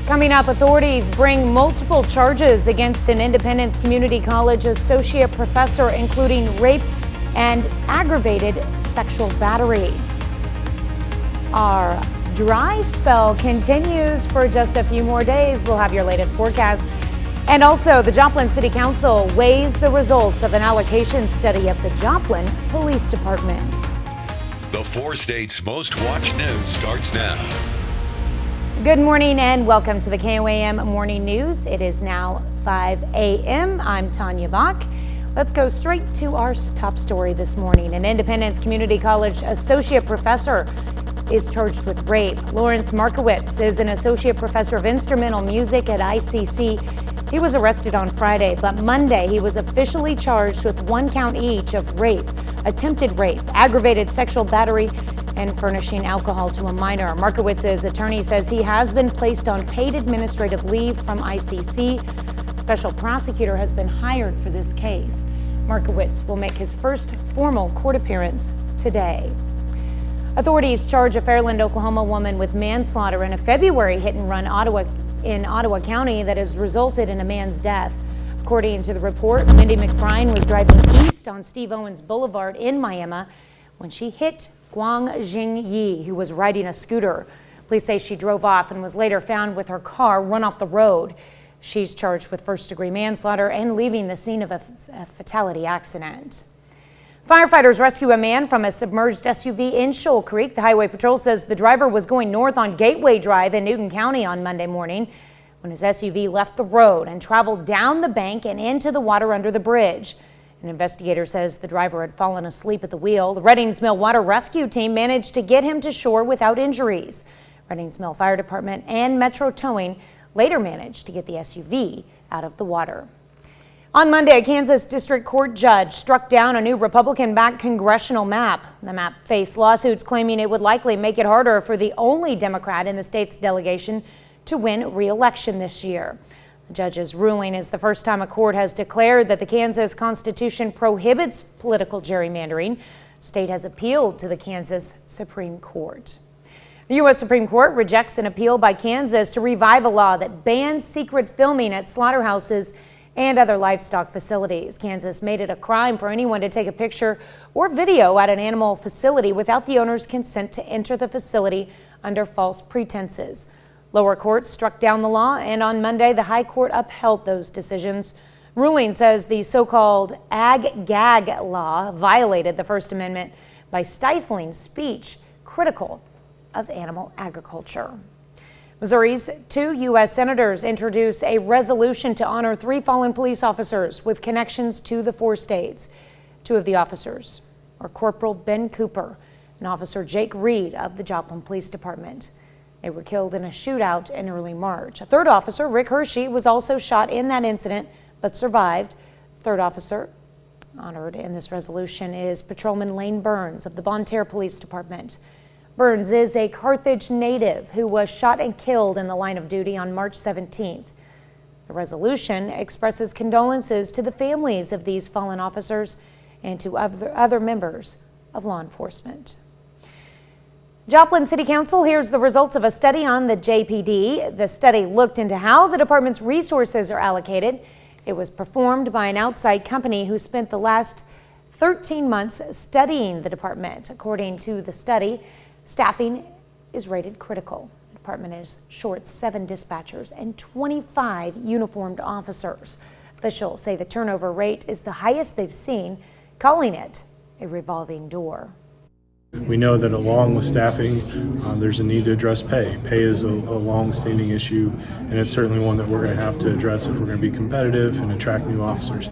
Coming up, authorities bring multiple charges against an Independence Community College associate professor, including rape and aggravated sexual battery. Our dry spell continues for just a few more days. We'll have your latest forecast. And also, the Joplin City Council weighs the results of an allocation study of the Joplin Police Department. The 4 states' most watched news starts now. Good morning and welcome to the KOAM Morning News. It is now 5 a.m. I'm Tanya Bach. Let's go straight to our top story this morning. An Independence Community College associate professor is charged with rape. Lawrence Markowitz is an associate professor of instrumental music at ICC. He was arrested on Friday, but Monday he was officially charged with 1 count each of rape, attempted rape, aggravated sexual battery, and furnishing alcohol to a minor. Markowitz's attorney says he has been placed on paid administrative leave from ICC. Special prosecutor has been hired for this case. Markowitz will make his first formal court appearance today. Authorities charge a Fairland, Oklahoma woman with manslaughter in a February hit-and-run in Ottawa County that has resulted in a man's death. According to the report, Mindy McBride was driving east on Steve Owens Boulevard in Miami when she hit Guang Jingyi, who was riding a scooter. Police say she drove off and was later found with her car run off the road. She's charged with first-degree manslaughter and leaving the scene of a fatality accident. Firefighters rescue a man from a submerged SUV in Shoal Creek. The Highway Patrol says the driver was going north on Gateway Drive in Newton County on Monday morning when his SUV left the road and traveled down the bank and into the water under the bridge. An investigator says the driver had fallen asleep at the wheel. The Reddings Mill Water Rescue Team managed to get him to shore without injuries. Reddings Mill Fire Department and Metro Towing later managed to get the SUV out of the water. On Monday, a Kansas District Court judge struck down a new Republican-backed congressional map. The map faced lawsuits claiming it would likely make it harder for the only Democrat in the state's delegation to win re-election this year. The judge's ruling is the first time a court has declared that the Kansas Constitution prohibits political gerrymandering. The state has appealed to the Kansas Supreme Court. The U.S. Supreme Court rejects an appeal by Kansas to revive a law that bans secret filming at slaughterhouses and other livestock facilities. Kansas made it a crime for anyone to take a picture or video at an animal facility without the owner's consent to enter the facility under false pretenses. Lower courts struck down the law, and on Monday, the High Court upheld those decisions. Ruling says the so-called ag-gag law violated the First Amendment by stifling speech critical of animal agriculture. Missouri's 2 U.S. senators introduced a resolution to honor 3 fallen police officers with connections to the 4 states. 2 of the officers are Corporal Ben Cooper and Officer Jake Reed of the Joplin Police Department. They were killed in a shootout in early March. A 3rd officer, Rick Hershey, was also shot in that incident but survived. 3rd officer honored in this resolution is Patrolman Lane Burns of the Bonne Terre Police Department. Burns is a Carthage native who was shot and killed in the line of duty on March 17th. The resolution expresses condolences to the families of these fallen officers and to other members of law enforcement. Joplin City Council hears the results of a study on the JPD. The study looked into how the department's resources are allocated. It was performed by an outside company who spent the last 13 months studying the department. According to the study, staffing is rated critical. The department is short 7 dispatchers and 25 uniformed officers. Officials say the turnover rate is the highest they've seen, calling it a revolving door. We know that along with staffing, there's a need to address pay. Pay is a long-standing issue, and it's certainly one that we're going to have to address if we're going to be competitive and attract new officers.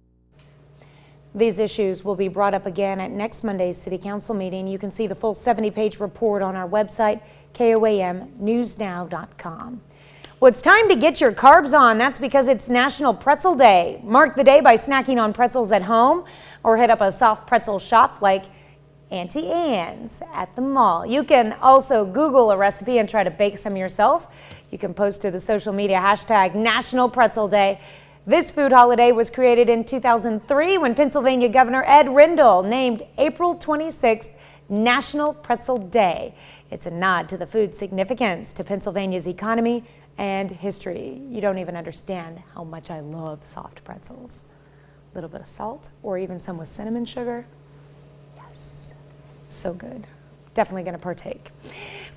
These issues will be brought up again at next Monday's City Council meeting. You can see the full 70-page report on our website, KOAMnewsnow.com. Well, it's time to get your carbs on. That's because it's National Pretzel Day. Mark the day by snacking on pretzels at home or hit up a soft pretzel shop like Auntie Anne's at the mall. You can also Google a recipe and try to bake some yourself. You can post to the social media hashtag National Pretzel Day. This food holiday was created in 2003 when Pennsylvania Governor Ed Rendell named April 26th National Pretzel Day. It's a nod to the food's significance to Pennsylvania's economy and history. You don't even understand how much I love soft pretzels. A little bit of salt or even some with cinnamon sugar. Yes, so good. Definitely going to partake.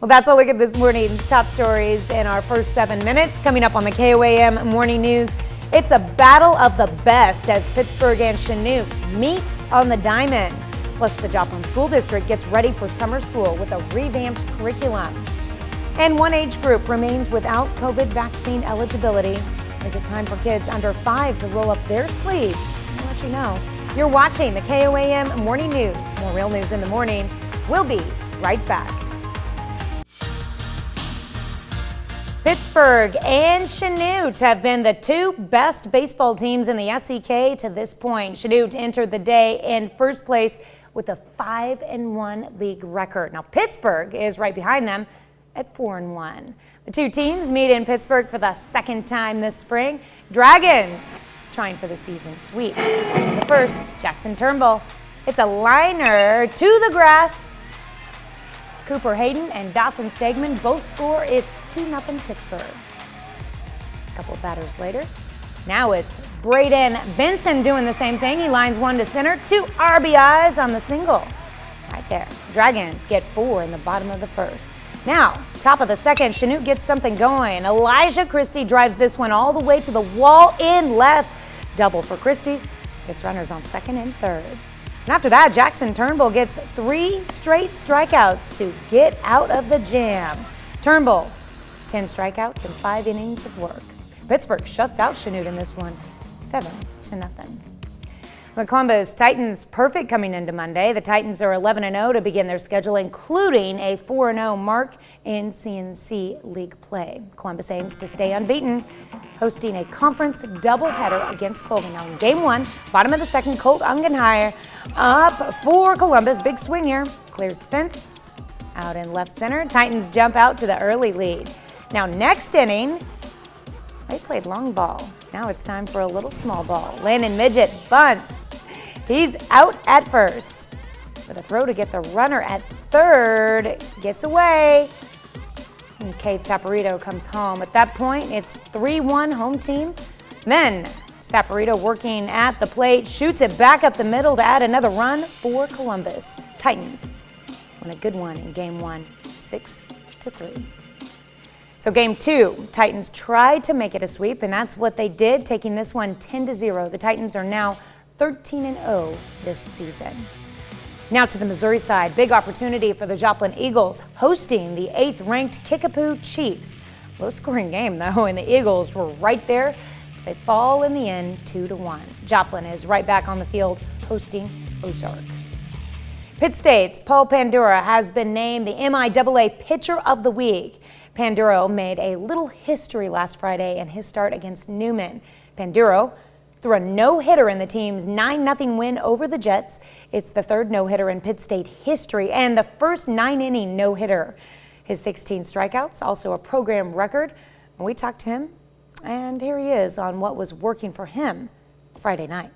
Well, that's a look at this morning's top stories in our first 7 minutes. Coming up on the KOAM Morning News, it's a battle of the best as Pittsburgh and Chanute meet on the diamond. Plus, the Joplin School District gets ready for summer school with a revamped curriculum. And one age group remains without COVID vaccine eligibility. Is it time for kids under 5 to roll up their sleeves? I'll let you know. You're watching the KOAM Morning News. More real news in the morning. We'll be right back. Pittsburgh and Chanute have been the two best baseball teams in the SEK to this point. Chanute entered the day in first place with a 5-1 league record. Now Pittsburgh is right behind them at 4-1. The two teams meet in Pittsburgh for the second time this spring. Dragons trying for the season sweep. The first, Jackson Turnbull. It's a liner to the grass. Cooper Hayden and Dawson Stegman both score. It's 2-0 Pittsburgh. A couple of batters later, now it's Braden Benson doing the same thing. He lines one to center, 2 RBIs on the single. Right there. Dragons get 4 in the bottom of the first. Now, top of the second, Chanute gets something going. Elijah Christie drives this one all the way to the wall in left. Double for Christie. Gets runners on second and third. And after that, Jackson Turnbull gets 3 straight strikeouts to get out of the jam. Turnbull, 10 strikeouts and 5 innings of work. Pittsburgh shuts out Chanute in this one, 7-0. The Columbus Titans perfect coming into Monday. The Titans are 11-0 to begin their schedule, including a 4-0 mark in CNC League play. Columbus aims to stay unbeaten, hosting a conference doubleheader against Colgan. Now in game 1, bottom of the second, Colt Ungenheier up for Columbus. Big swing here, clears the fence, out in left center. Titans jump out to the early lead. Now next inning, they played long ball. Now it's time for a little small ball. Landon Midget bunts. He's out at first, but a throw to get the runner at third gets away. And Cade Saporito comes home. At that point, it's 3-1 home team. Then Saporito working at the plate, shoots it back up the middle to add another run for Columbus. Titans win a good one in game 1, 6-3. So game 2, Titans tried to make it a sweep, and that's what they did, taking this one 10-0. The Titans are now 13-0 this season. Now to the Missouri side, big opportunity for the Joplin Eagles, hosting the 8th-ranked Kickapoo Chiefs. Low-scoring game, though, and the Eagles were right there. They fall in the end 2-1. Joplin is right back on the field, hosting Ozark. Pitt State's Paul Pandura has been named the MIAA Pitcher of the Week. Pandura made a little history last Friday in his start against Newman. Pandura threw a no-hitter in the team's 9-0 win over the Jets. It's the 3rd no-hitter in Pitt State history and the first 9-inning no-hitter. His 16 strikeouts, also a program record. We talked to him, and here he is on what was working for him Friday night.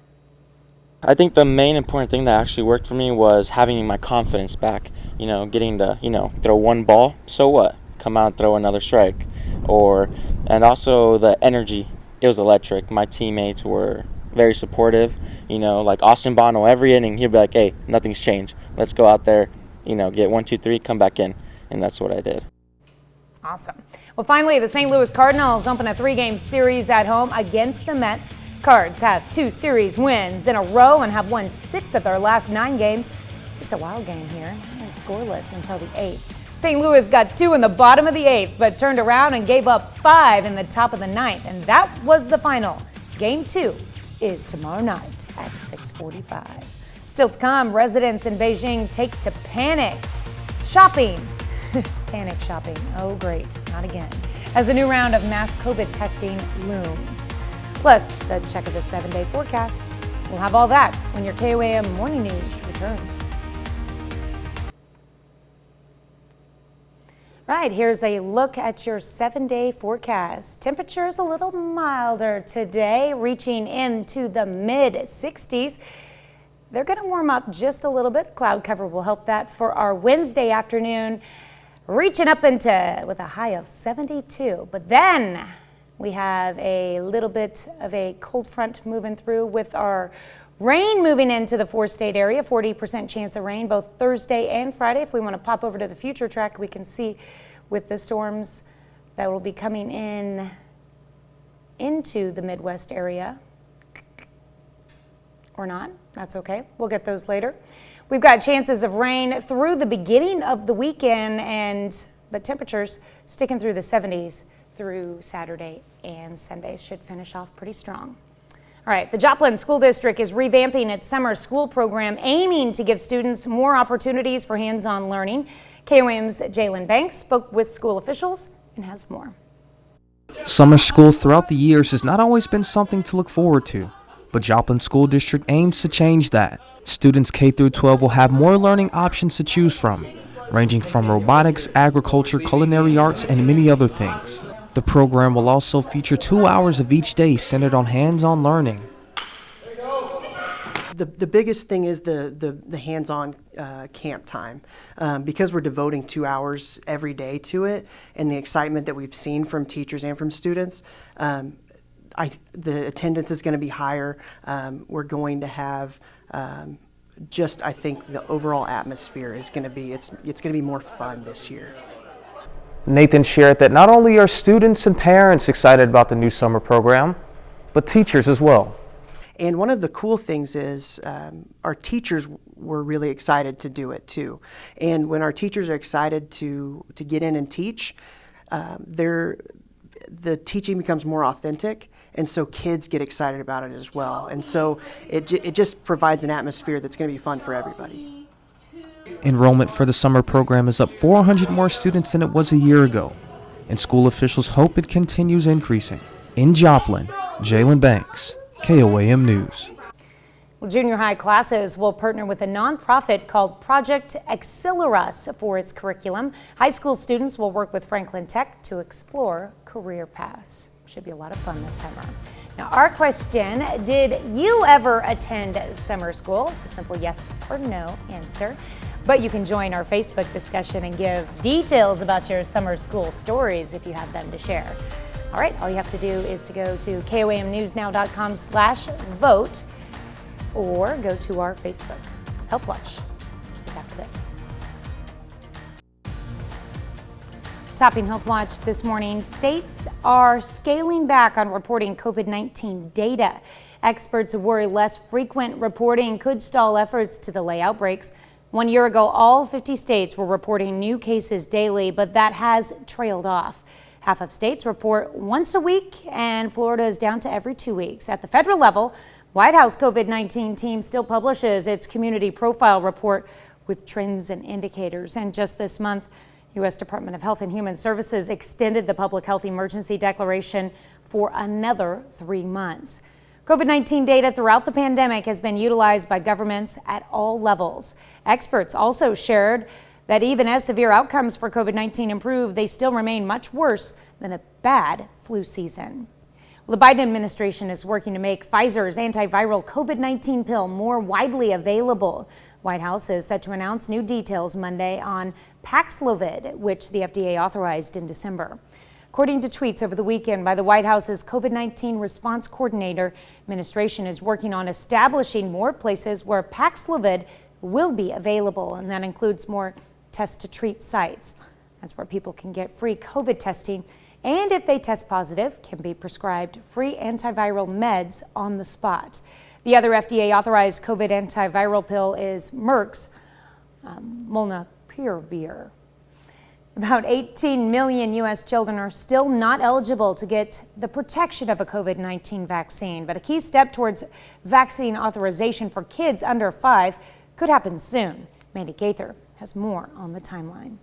I think the main important thing that actually worked for me was having my confidence back. Getting to, throw one ball, so what? Come out and throw another strike. And also the energy. It was electric. My teammates were very supportive. Like Austin Bono, every inning, he'd be like, hey, nothing's changed. Let's go out there, get 1, 2, 3, come back in. And that's what I did. Awesome. Well, finally, the St. Louis Cardinals open a 3-game series at home against the Mets. Cards have 2 series wins in a row and have won 6 of their last 9 games. Just a wild game here. Scoreless until the 8th. St. Louis got 2 in the bottom of the 8th, but turned around and gave up 5 in the top of the 9th. And that was the final. Game 2 is tomorrow night at 6:45. Still to come, residents in Beijing take to panic shopping. Panic shopping. Oh, great. Not again. As a new round of mass COVID testing looms. Plus, a check of the 7-day forecast. We'll have all that when your KOAM Morning News returns. Right, here's a look at your 7-day forecast. Temperatures a little milder today, reaching into the mid-60s. They're going to warm up just a little bit. Cloud cover will help that for our Wednesday afternoon. reaching up into with a high of 72. But then we have a little bit of a cold front moving through with our rain moving into the 4-state area, 40% chance of rain both Thursday and Friday. If we want to pop over to the future track, we can see with the storms that will be coming in into the Midwest area. Or not, that's okay. We'll get those later. We've got chances of rain through the beginning of the weekend, but temperatures sticking through the 70s through Saturday and Sunday should finish off pretty strong. All right, the Joplin School District is revamping its summer school program, aiming to give students more opportunities for hands-on learning. KOAM's Jalen Banks spoke with school officials and has more. Summer school throughout the years has not always been something to look forward to, but Joplin School District aims to change that. Students K through 12 will have more learning options to choose from, ranging from robotics, agriculture, culinary arts, and many other things. The program will also feature 2 hours of each day centered on hands-on learning. The biggest thing is the hands-on camp time. Because we're devoting 2 hours every day to it, and the excitement that we've seen from teachers and from students, the attendance is going to be higher. We're going to have I think the overall atmosphere is going to be, it's going to be more fun this year. Nathan shared that not only are students and parents excited about the new summer program, but teachers as well. And one of the cool things is our teachers were really excited to do it too. And when our teachers are excited to get in and teach, the teaching becomes more authentic, and so kids get excited about it as well. And so it just provides an atmosphere that's going to be fun for everybody. Enrollment for the summer program is up 400 more students than it was a year ago, and school officials hope it continues increasing. In Joplin, Jalen Banks, KOAM News. Well, junior high classes will partner with a nonprofit called Project Accelerus for its curriculum. High school students will work with Franklin Tech to explore career paths. Should be a lot of fun this summer. Now, our question, did you ever attend summer school? It's a simple yes or no answer. But you can join our Facebook discussion and give details about your summer school stories if you have them to share. All right, all you have to do is to go to koamnewsnow.com/vote or go to our Facebook. Healthwatch is after this. Topping Healthwatch this morning, states are scaling back on reporting COVID-19 data. Experts worry less frequent reporting could stall efforts to delay outbreaks. 1 year ago, all 50 states were reporting new cases daily, but that has trailed off. Half of states report once a week, and Florida is down to every 2 weeks. At the federal level, White House COVID-19 team still publishes its community profile report with trends and indicators. And just this month, U.S. Department of Health and Human Services extended the public health emergency declaration for another 3 months. COVID-19 data throughout the pandemic has been utilized by governments at all levels. Experts also shared that even as severe outcomes for COVID-19 improve, they still remain much worse than a bad flu season. Well, the Biden administration is working to make Pfizer's antiviral COVID-19 pill more widely available. White House is set to announce new details Monday on Paxlovid, which the FDA authorized in December. According to tweets over the weekend by the White House's COVID-19 response coordinator, administration is working on establishing more places where Paxlovid will be available, and that includes more test-to-treat sites. That's where people can get free COVID testing, and if they test positive, can be prescribed free antiviral meds on the spot. The other FDA-authorized COVID antiviral pill is Merck's Molnupiravir. About 18 million U.S. children are still not eligible to get the protection of a COVID-19 vaccine, but a key step towards vaccine authorization for kids under 5 could happen soon. Mandy Gaither has more on the timeline.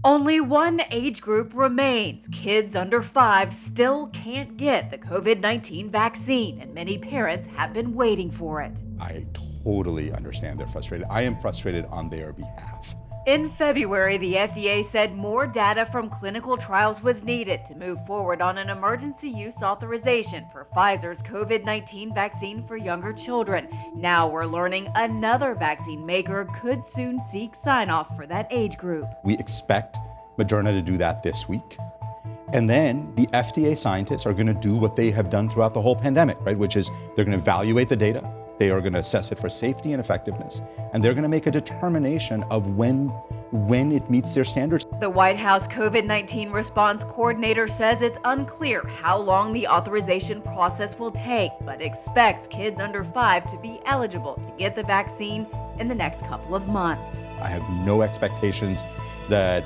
Only one age group remains. Kids under 5 still can't get the COVID-19 vaccine, and many parents have been waiting for it. I totally understand they're frustrated. I am frustrated on their behalf. In February, the FDA said more data from clinical trials was needed to move forward on an emergency use authorization for Pfizer's COVID-19 vaccine for younger children. Now we're learning another vaccine maker could soon seek sign-off for that age group. We expect Moderna to do that this week. And then the FDA scientists are going to do what they have done throughout the whole pandemic, right? Which is they're going to evaluate the data, they are going to assess it for safety and effectiveness, and they're going to make a determination of when it meets their standards. The White House COVID-19 response coordinator says it's unclear how long the authorization process will take, but expects kids under 5 to be eligible to get the vaccine in the next couple of months. I have no expectations that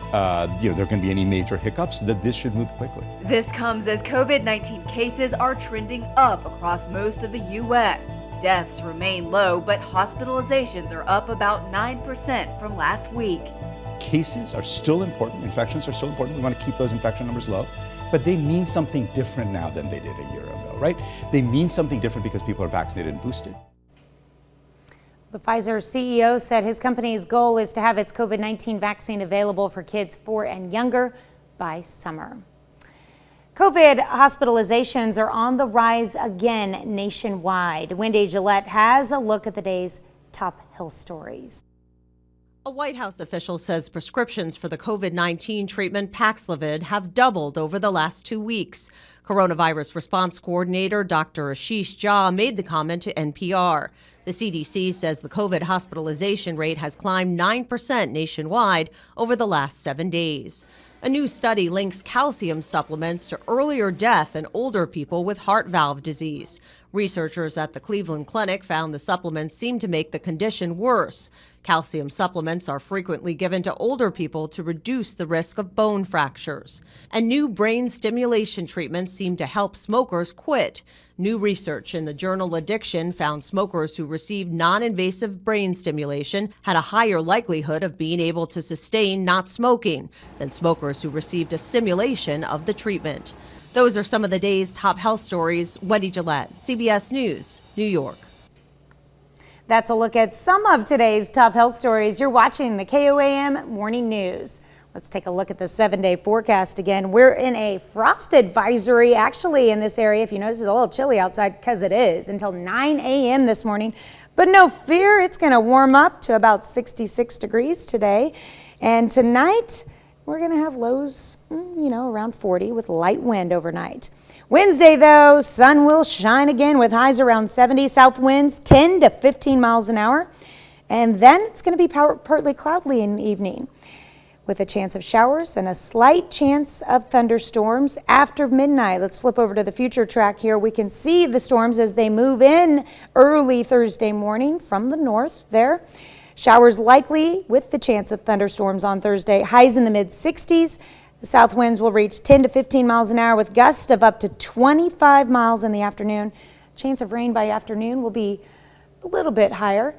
there are going to be any major hiccups, that this should move quickly. This comes as COVID-19 cases are trending up across most of the U.S. Deaths remain low, but hospitalizations are up about 9% from last week. Cases are still important, infections are still important. We want to keep those infection numbers low, but they mean something different now than they did a year ago, right? They mean something different because people are vaccinated and boosted. The Pfizer CEO said his company's goal is to have its COVID-19 vaccine available for kids 4 and younger by summer. COVID hospitalizations are on the rise again nationwide. Wendy Gillette has a look at the day's top health stories. A White House official says prescriptions for the COVID-19 treatment Paxlovid have doubled over the last 2 weeks. Coronavirus response coordinator Dr. Ashish Jha made the comment to NPR. The CDC says the COVID hospitalization rate has climbed 9% nationwide over the last 7 days. A new study links calcium supplements to earlier death in older people with heart valve disease. Researchers at the Cleveland Clinic found the supplements seem to make the condition worse. Calcium supplements are frequently given to older people to reduce the risk of bone fractures. And new brain stimulation treatments seem to help smokers quit. New research in the journal Addiction found smokers who received non-invasive brain stimulation had a higher likelihood of being able to sustain not smoking than smokers who received a simulation of the treatment. Those are some of the day's top health stories. Wendy Gillette, CBS News, New York. That's a look at some of today's top health stories. You're watching the KOAM Morning News. Let's take a look at the 7-day forecast again. We're in a frost advisory actually in this area. If you notice, it's a little chilly outside because it is until 9 a.m. this morning. But no fear, it's going to warm up to about 66 degrees today. And tonight, we're going to have lows, around 40 with light wind overnight. Wednesday, though, sun will shine again with highs around 70, south winds 10 to 15 miles an hour. And then it's going to be partly cloudy in the evening with a chance of showers and a slight chance of thunderstorms after midnight. Let's flip over to the future track here. We can see the storms as they move in early Thursday morning from the north there. Showers likely with the chance of thunderstorms on Thursday. Highs in the mid-60s. The south winds will reach 10 to 15 miles an hour with gusts of up to 25 miles in the afternoon. Chance of rain by afternoon will be a little bit higher.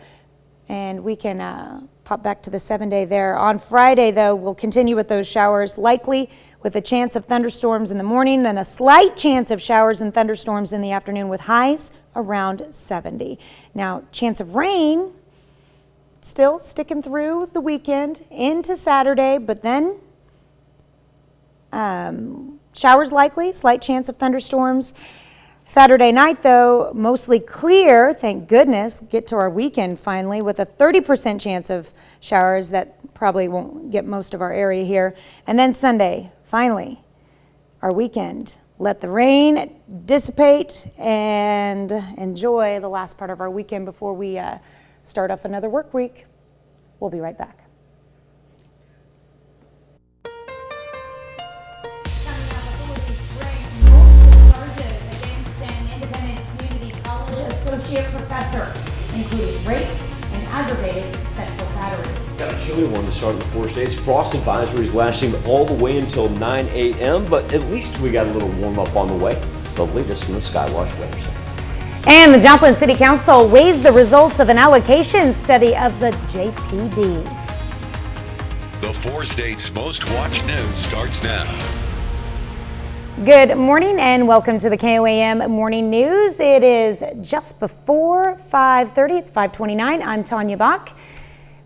And we can pop back to the 7-day there. On Friday, though, we'll continue with those showers, likely with a chance of thunderstorms in the morning, then a slight chance of showers and thunderstorms in the afternoon with highs around 70. Now, chance of rain still sticking through the weekend into Saturday, but then showers likely, slight chance of thunderstorms. Saturday night, though, mostly clear, thank goodness. Get to our weekend finally with a 30% chance of showers that probably won't get most of our area here. And then Sunday, finally, our weekend. Let the rain dissipate and enjoy the last part of our weekend before we start off another work week. We'll be right back. Associate professor, including rape and aggravated sexual battery. Got a chilly one to start in the 4 states. Frost advisories lasting all the way until 9 a.m., but at least we got a little warm up on the way. The latest from the Skywatch Weather Center. And the Joplin City Council weighs the results of an allocation study of the JPD. The 4 states' most watched news starts now. Good morning and welcome to the KOAM Morning News. It is just before 5:30. It's 5:29. I'm Tanya Bach.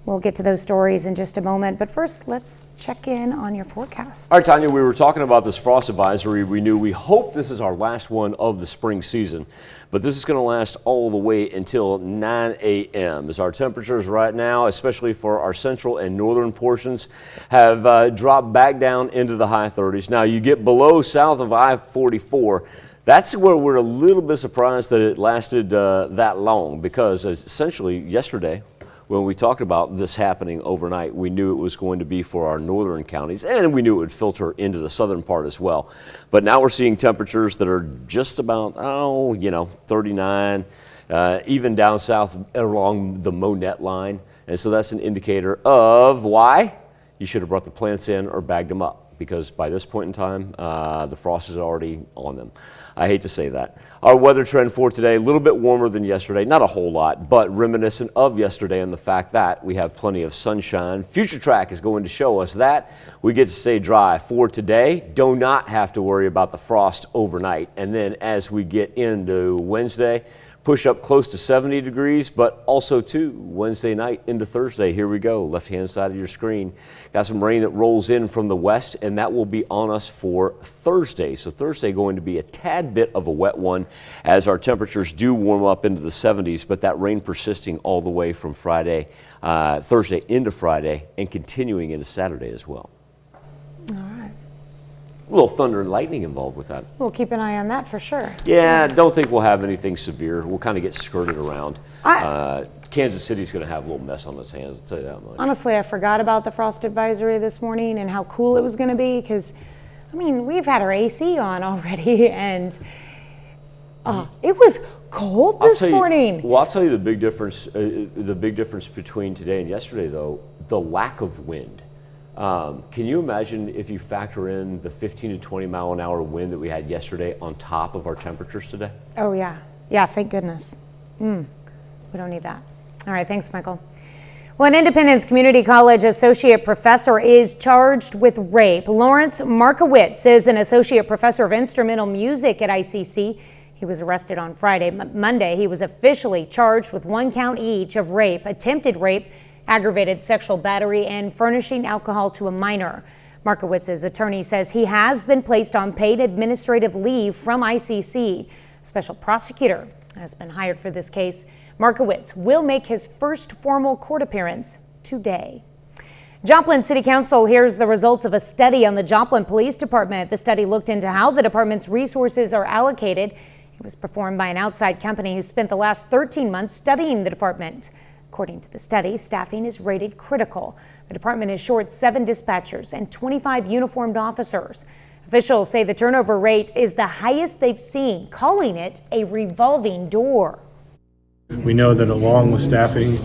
We'll get to those stories in just a moment, but first let's check in on your forecast. All right, Tanya, we were talking about this frost advisory. We hope this is our last one of the spring season, but this is going to last all the way until 9 a.m. as our temperatures right now, especially for our central and northern portions, have dropped back down into the high 30s. Now you get below south of I-44. That's where we're a little bit surprised that it lasted that long, because essentially yesterday, when we talked about this happening overnight, we knew it was going to be for our northern counties, and we knew it would filter into the southern part as well. But now we're seeing temperatures that are just about, 39, even down south along the Monette line. And so that's an indicator of why you should have brought the plants in or bagged them up, because by this point in time, the frost is already on them. I hate to say that. Our weather trend for today, a little bit warmer than yesterday, not a whole lot, but reminiscent of yesterday and the fact that we have plenty of sunshine. Future Track is going to show us that. We get to stay dry for today. Do not have to worry about the frost overnight. And then as we get into Wednesday, push up close to 70 degrees, but also too Wednesday night into Thursday. Here we go, left-hand side of your screen. Got some rain that rolls in from the west, and that will be on us for Thursday. So Thursday going to be a tad bit of a wet one as our temperatures do warm up into the 70s, but that rain persisting all the way from Thursday into Friday and continuing into Saturday as well. All right. A little thunder and lightning involved with that. We'll keep an eye on that for sure. Yeah, don't think we'll have anything severe. We'll kind of get skirted around. Kansas City's going to have a little mess on its hands, I'll tell you that much. Honestly, I forgot about the frost advisory this morning and how cool it was going to be, because, we've had our AC on already, and it was cold this morning. I'll tell you the big difference between today and yesterday, though, the lack of wind. Can you imagine if you factor in the 15 to 20 mile an hour wind that we had yesterday on top of our temperatures today? Oh, yeah. Yeah, thank goodness. We don't need that. All right, thanks, Michael. Well, an Independence Community College associate professor is charged with rape. Lawrence Markowitz is an associate professor of instrumental music at ICC. He was arrested on Friday. Monday, he was officially charged with 1 count each of rape, attempted rape, aggravated sexual battery, and furnishing alcohol to a minor. Markowitz's attorney says he has been placed on paid administrative leave from ICC. A special prosecutor has been hired for this case. Markowitz will make his first formal court appearance today. Joplin City Council hears the results of a study on the Joplin Police Department. The study looked into how the department's resources are allocated. It was performed by an outside company who spent the last 13 months studying the department. According to the study, staffing is rated critical. The department is short 7 dispatchers and 25 uniformed officers. Officials say the turnover rate is the highest they've seen, calling it a revolving door. We know that along with staffing,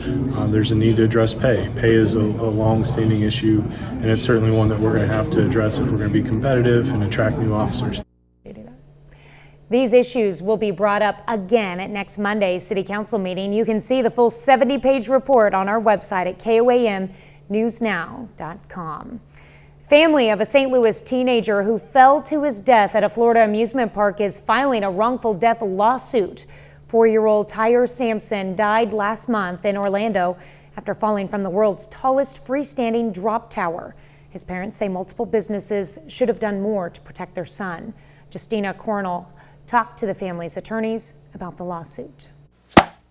there's a need to address pay. Pay is a long-standing issue, and it's certainly one that we're going to have to address if we're going to be competitive and attract new officers. These issues will be brought up again at next Monday's City Council meeting. You can see the full 70-page report on our website at KOAMnewsnow.com. Family of a St. Louis teenager who fell to his death at a Florida amusement park is filing a wrongful death lawsuit. 4-year-old Tyre Sampson died last month in Orlando after falling from the world's tallest freestanding drop tower. His parents say multiple businesses should have done more to protect their son. Justina Cornell talked to the family's attorneys about the lawsuit.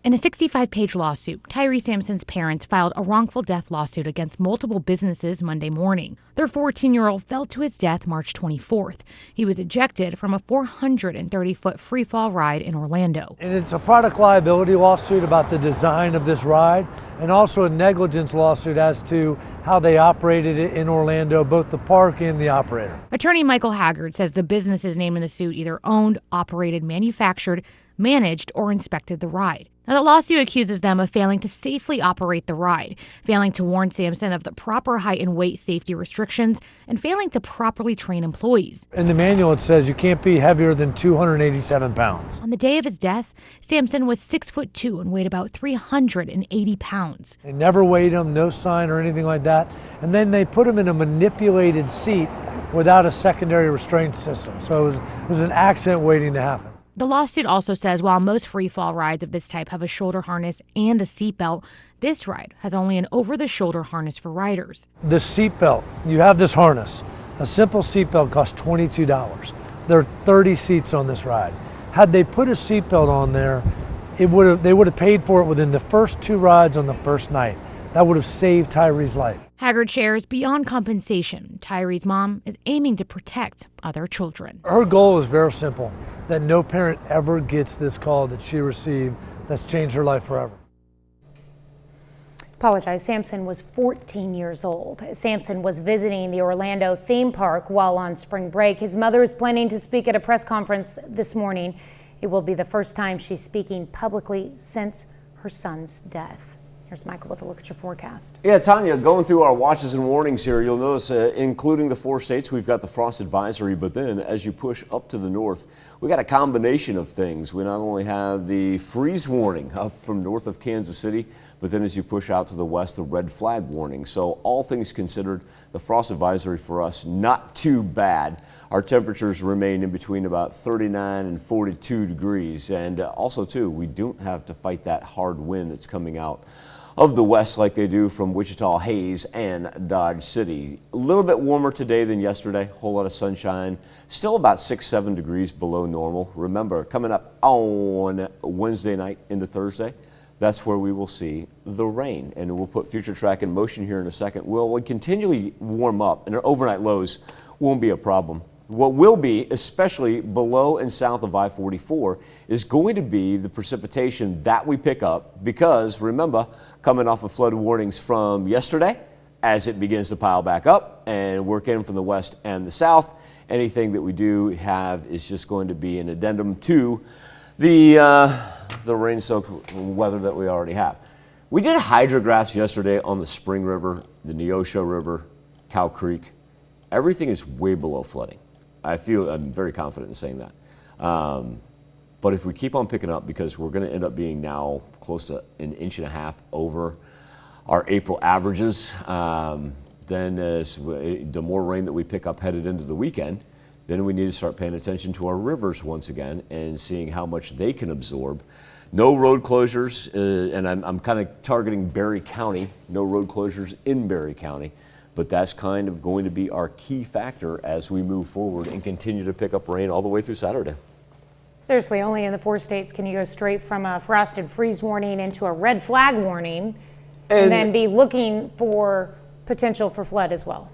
In a 65-page lawsuit, Tyre Sampson's parents filed a wrongful death lawsuit against multiple businesses Monday morning. Their 14-year-old fell to his death March 24th. He was ejected from a 430-foot free-fall ride in Orlando. And it's a product liability lawsuit about the design of this ride, and also a negligence lawsuit as to how they operated it in Orlando, both the park and the operator. Attorney Michael Haggard says the businesses named in the suit either owned, operated, manufactured, managed, or inspected the ride. Now, the lawsuit accuses them of failing to safely operate the ride, failing to warn Sampson of the proper height and weight safety restrictions, and failing to properly train employees. In the manual, it says you can't be heavier than 287 pounds. On the day of his death, Sampson was 6'2" and weighed about 380 pounds. They never weighed him, no sign or anything like that. And then they put him in a manipulated seat without a secondary restraint system. So it was an accident waiting to happen. The lawsuit also says while most free fall rides of this type have a shoulder harness and a seatbelt, this ride has only an over-the-shoulder harness for riders. The seatbelt, you have this harness. A simple seatbelt costs $22. There are 30 seats on this ride. Had they put a seatbelt on there, they would have paid for it within the first 2 rides on the first night. That would have saved Tyree's life. Haggard shares beyond compensation, Tyree's mom is aiming to protect other children. Her goal is very simple, that no parent ever gets this call that she received that's changed her life forever. Apologize. Samson was 14 years old. Samson was visiting the Orlando theme park while on spring break. His mother is planning to speak at a press conference this morning. It will be the first time she's speaking publicly since her son's death. Here's Michael with a look at your forecast. Yeah, Tanya, going through our watches and warnings here, you'll notice, including the 4 states, we've got the frost advisory, but then as you push up to the north, we got a combination of things. We not only have the freeze warning up from north of Kansas City, but then as you push out to the west, the red flag warning. So all things considered, the frost advisory for us, not too bad. Our temperatures remain in between about 39 and 42 degrees. And also, too, we don't have to fight that hard wind that's coming out of the west like they do from Wichita, Hayes, and Dodge City. A little bit warmer today than yesterday, a whole lot of sunshine. Still about 6-7 degrees below normal. Remember, coming up on Wednesday night into Thursday, that's where we will see the rain. And we'll put future track in motion here in a second. We'll continually warm up, and our overnight lows won't be a problem. What will be, especially below and south of I-44, is going to be the precipitation that we pick up because, remember, coming off of flood warnings from yesterday, as it begins to pile back up and work in from the west and the south, anything that we do have is just going to be an addendum to the rain-soaked weather that we already have. We did hydrographs yesterday on the Spring River, the Neosho River, Cow Creek. Everything is way below flooding. I'm very confident in saying that. But if we keep on picking up, because we're going to end up being now close to 1.5 inches over our April averages, then the more rain that we pick up headed into the weekend, then we need to start paying attention to our rivers once again and seeing how much they can absorb. No road closures, and I'm kind of targeting Berry County, no road closures in Berry County. But that's kind of going to be our key factor as we move forward and continue to pick up rain all the way through Saturday. Seriously, only in the 4 states can you go straight from a frost and freeze warning into a red flag warning and then be looking for potential for flood as well.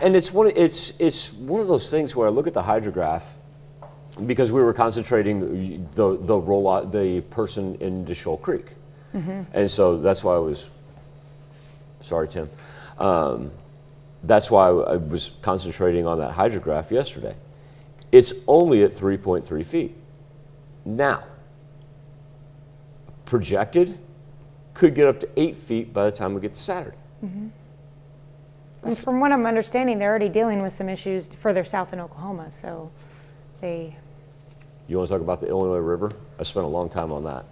And it's one of those things where I look at the hydrograph because we were concentrating the person into Shoal Creek. Mm-hmm. And so that's why I was, sorry, Tim. That's why I was concentrating on that hydrograph yesterday. It's only at 3.3 feet. Now, projected could get up to 8 feet by the time we get to Saturday. Mm-hmm. And from what I'm understanding, they're already dealing with some issues further south in Oklahoma, so they... You want to talk about the Illinois River? I spent a long time on that.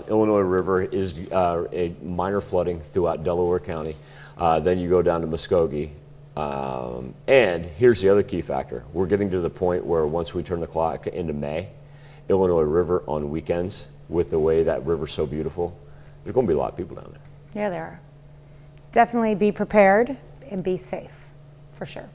Illinois River is a minor flooding throughout Delaware County. Then you go down to Muskogee. And here's the other key factor. We're getting to the point where once we turn the clock into May, Illinois River on weekends, with the way that river's so beautiful, there's going to be a lot of people down there. Yeah, there are. Definitely be prepared and be safe, for sure.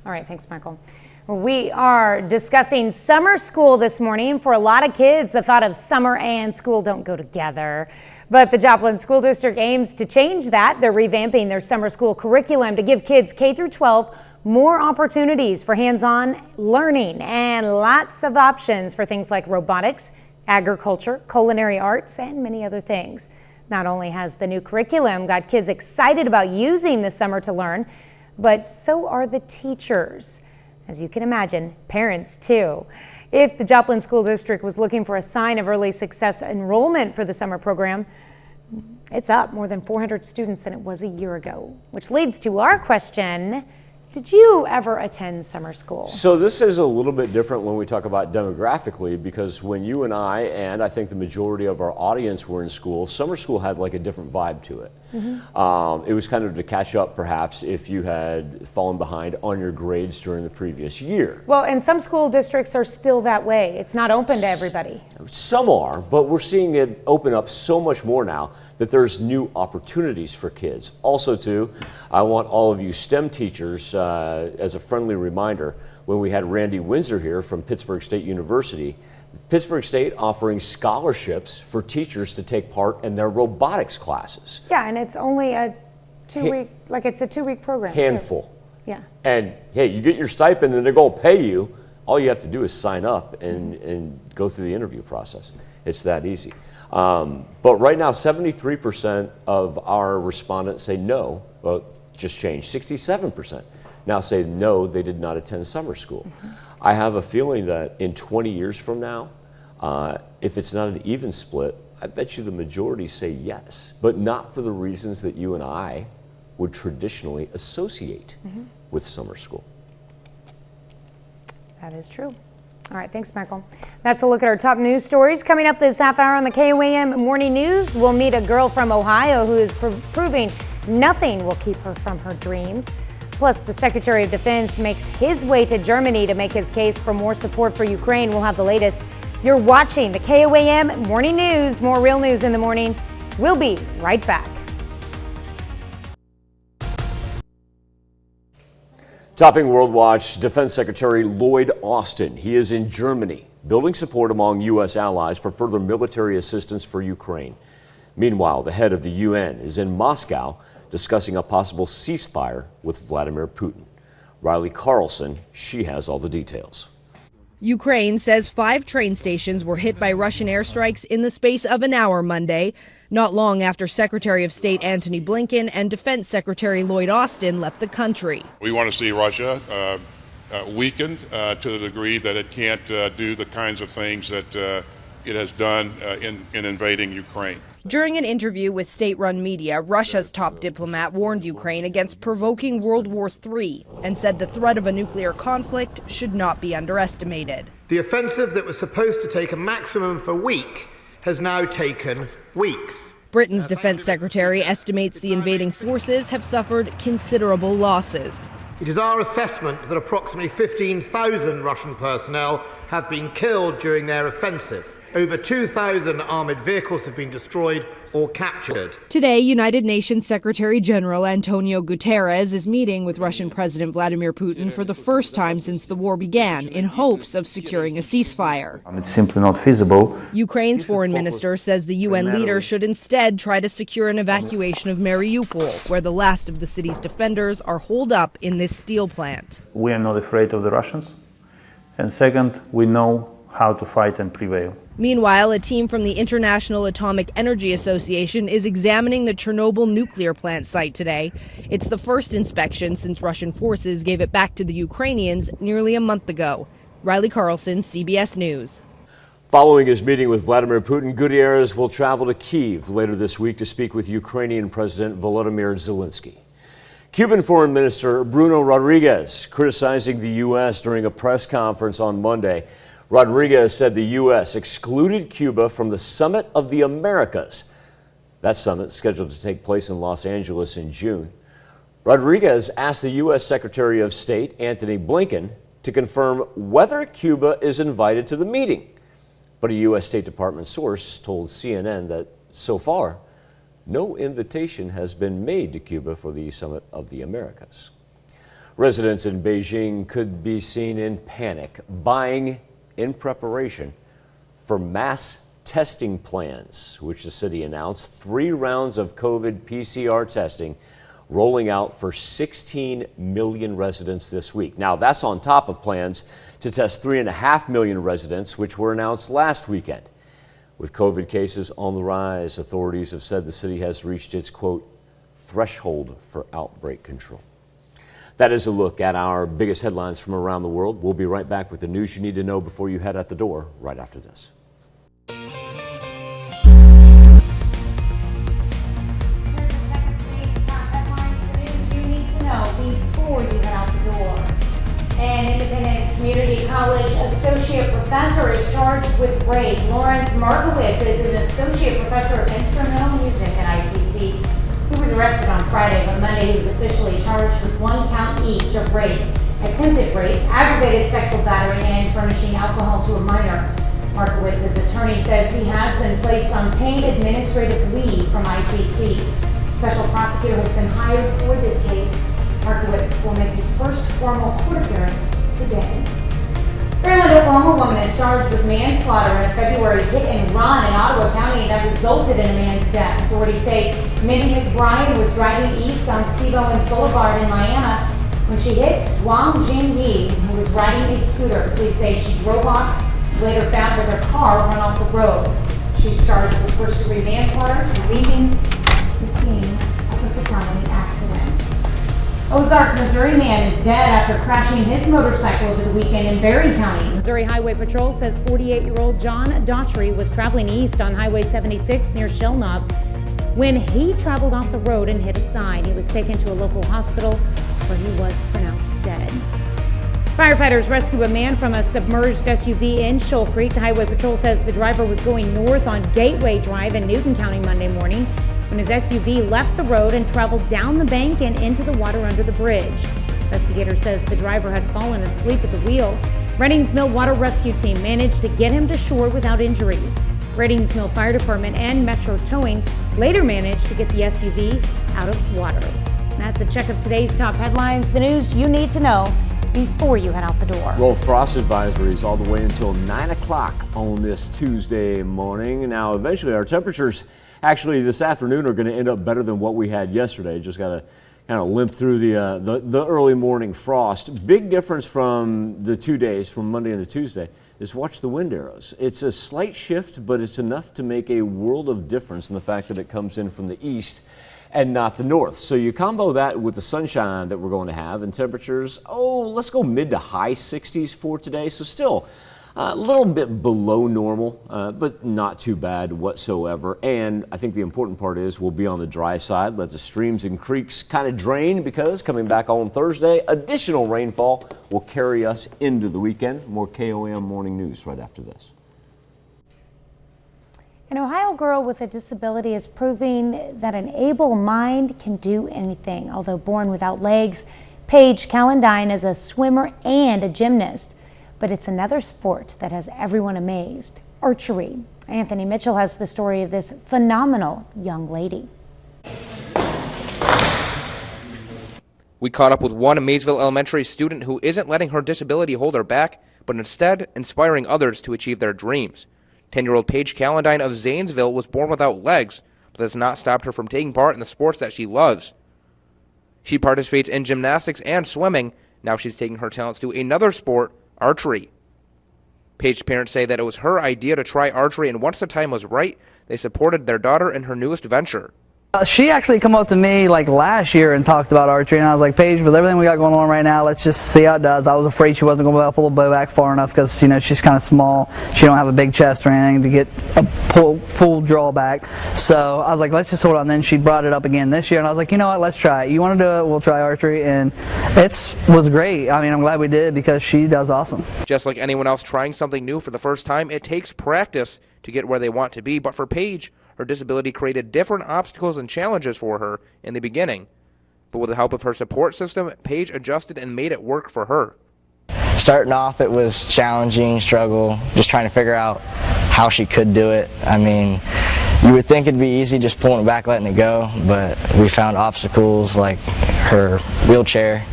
All right, thanks, Michael. We are discussing summer school this morning. For a lot of kids, the thought of summer and school don't go together. But the Joplin School District aims to change that. They're revamping their summer school curriculum to give kids K through 12 more opportunities for hands-on learning and lots of options for things like robotics, agriculture, culinary arts, and many other things. Not only has the new curriculum got kids excited about using the summer to learn, but so are the teachers. As you can imagine, parents too. If the Joplin School District was looking for a sign of early success enrollment for the summer program, it's up more than 400 students than it was a year ago, which leads to our question, Did you ever attend summer school? So this is a little bit different when we talk about demographically, because when you and I think the majority of our audience were in school, summer school had like a different vibe to it. It was kind of to catch up perhaps if you had fallen behind on your grades during the previous year. Well, and some school districts are still that way. It's not open to everybody. Some are, but we're seeing it open up so much more now that there's new opportunities for kids. Also too, I want all of you STEM teachers, as a friendly reminder, when we had Randy Windsor here from Pittsburgh State University, Pittsburgh State offering scholarships for teachers to take part in their robotics classes. Yeah, and it's only a 2-week, it's a 2-week program. Handful. Too. Yeah. And hey, you get your stipend and they're going to pay you. All you have to do is sign up and go through the interview process. It's that easy. But right now, 73% of our respondents say no. Well, just changed. 67% now say no, they did not attend summer school. I have a feeling that in 20 years from now, if it's not an even split, I bet you the majority say yes, but not for the reasons that you and I would traditionally associate with summer school. That is true. All right, thanks, Michael. That's a look at our top news stories. Coming up this half hour on the KOAM Morning News, we'll meet a girl from Ohio who is proving nothing will keep her from her dreams. Plus, the Secretary of Defense makes his way to Germany to make his case for more support for Ukraine. We'll have the latest. You're watching the KOAM Morning News. More real news in the morning. We'll be right back. Topping World Watch, Defense Secretary Lloyd Austin. He is in Germany, building support among U.S. allies for further military assistance for Ukraine. Meanwhile, the head of the UN is in Moscow discussing a possible ceasefire with Vladimir Putin. Riley Carlson, she has all the details. Ukraine says 5 train stations were hit by Russian airstrikes in the space of an hour Monday, not long after Secretary of State Antony Blinken and Defense Secretary Lloyd Austin left the country. We want to see Russia weakened to the degree that it can't do the kinds of things that it has done in invading Ukraine. During an interview with state-run media, Russia's top diplomat warned Ukraine against provoking World War III and said the threat of a nuclear conflict should not be underestimated. The offensive that was supposed to take a maximum of a week has now taken weeks. Britain's defense secretary estimates the invading forces have suffered considerable losses. It is our assessment that approximately 15,000 Russian personnel have been killed during their offensive. Over 2,000 armored vehicles have been destroyed or captured. Today, United Nations Secretary General Antonio Guterres is meeting with Russian President Vladimir Putin for the first time since the war began in hopes of securing a ceasefire. It's simply not feasible. Ukraine's foreign minister says the UN leader should instead try to secure an evacuation of Mariupol, where the last of the city's defenders are holed up in this steel plant. We are not afraid of the Russians. And second, we know how to fight and prevail. Meanwhile, a team from the International Atomic Energy Association is examining the Chernobyl nuclear plant site today. It's the first inspection since Russian forces gave it back to the Ukrainians nearly a month ago. Riley Carlson, CBS News. Following his meeting with Vladimir Putin, Gutierrez will travel to Kyiv later this week to speak with Ukrainian President Volodymyr Zelensky. Cuban Foreign Minister Bruno Rodriguez criticizing the U.S. during a press conference on Monday. Rodriguez said the U.S. excluded Cuba from the Summit of the Americas. That summit is scheduled to take place in Los Angeles in June. Rodriguez asked the U.S. Secretary of State, Antony Blinken, to confirm whether Cuba is invited to the meeting. But a U.S. State Department source told CNN that so far, no invitation has been made to Cuba for the Summit of the Americas. Residents in Beijing could be seen in panic, buying in preparation for mass testing plans, which the city announced 3 rounds of COVID PCR testing rolling out for 16 million residents this week. Now, that's on top of plans to test 3.5 million residents, which were announced last weekend. With COVID cases on the rise, authorities have said the city has reached its, quote, threshold for outbreak control. That is a look at our biggest headlines from around the world. We'll be right back with the news you need to know before you head out the door right after this. Before you head out the door. An Independence Community College associate professor is charged with rape. Lawrence Markowitz is an associate professor of instrumental music at ICC. He was arrested on Friday, but Monday he was officially charged with 1 count each of rape, attempted rape, aggravated sexual battery, and furnishing alcohol to a minor. Markowitz's attorney says he has been placed on paid administrative leave from ICC. Special prosecutor has been hired for this case. Markowitz will make his first formal court appearance today. Fairland, Oklahoma woman is charged with manslaughter in a February hit and run in Ottawa County that resulted in a man's death. Authorities say Mindy McBride was driving east on Steve Owens Boulevard in Miami when she hit Wang Jingyi, who was riding a scooter. Police say she drove off, later found with her car run off the road. She's charged with first-degree manslaughter and leaving the scene of the fatality accident. Ozark, Missouri man is dead after crashing his motorcycle over the weekend in Berry County. Missouri Highway Patrol says 48-year-old John Daughtry was traveling east on Highway 76 near Shell Knob when he traveled off the road and hit a sign. He was taken to a local hospital where he was pronounced dead. Firefighters rescue a man from a submerged SUV in Shoal Creek. The Highway Patrol says the driver was going north on Gateway Drive in Newton County Monday morning when his SUV left the road and traveled down the bank and into the water under the bridge. Investigator says the driver had fallen asleep at the wheel. Reddings Mill Water Rescue Team managed to get him to shore without injuries. Reddings Mill Fire Department and Metro Towing later managed to get the SUV out of water. And that's a check of today's top headlines, the news you need to know before you head out the door. Well, frost advisories all the way until 9 o'clock on this Tuesday morning. Now, eventually our temperatures actually this afternoon are going to end up better than what we had yesterday. Just got to kind of limp through the early morning frost. Big difference from the 2 days, from Monday into Tuesday, is watch the wind arrows. It's a slight shift, but it's enough to make a world of difference in the fact that it comes in from the east and not the north. So you combo that with the sunshine that we're going to have and temperatures, let's go mid to high 60s for today. So still a little bit below normal, but not too bad whatsoever. And I think the important part is we'll be on the dry side. Let the streams and creeks kind of drain, because coming back on Thursday, additional rainfall will carry us into the weekend. More KOAM morning news right after this. An Ohio girl with a disability is proving that an able mind can do anything. Although born without legs, Paige Calendine is a swimmer and a gymnast. But it's another sport that has everyone amazed: archery. Anthony Mitchell has the story of this phenomenal young lady. We caught up with one Maysville Elementary student who isn't letting her disability hold her back, but instead inspiring others to achieve their dreams. 10-year-old Paige Calendine of Zanesville was born without legs, but has not stopped her from taking part in the sports that she loves. She participates in gymnastics and swimming. Now she's taking her talents to another sport, archery. Paige's parents say that it was her idea to try archery, and once the time was right, they supported their daughter in her newest venture. She actually come up to me like last year and talked about archery, and I was like, Paige, with everything we got going on right now, let's just see how it does. I was afraid she wasn't going to be able to pull the bow back far enough because, she's kind of small. She don't have a big chest or anything to get a full draw back. So I was like, let's just hold on. And then she brought it up again this year, and I was like, you know what, let's try it. You want to do it? We'll try archery. And it was great. I mean, I'm glad we did because she does awesome. Just like anyone else trying something new for the first time, it takes practice to get where they want to be. But for Paige, her disability created different obstacles and challenges for her in the beginning. But with the help of her support system, Paige adjusted and made it work for her. Starting off, it was challenging, struggle, just trying to figure out how she could do it. I mean, you would think it'd be easy just pulling it back, letting it go, but we found obstacles like her wheelchair,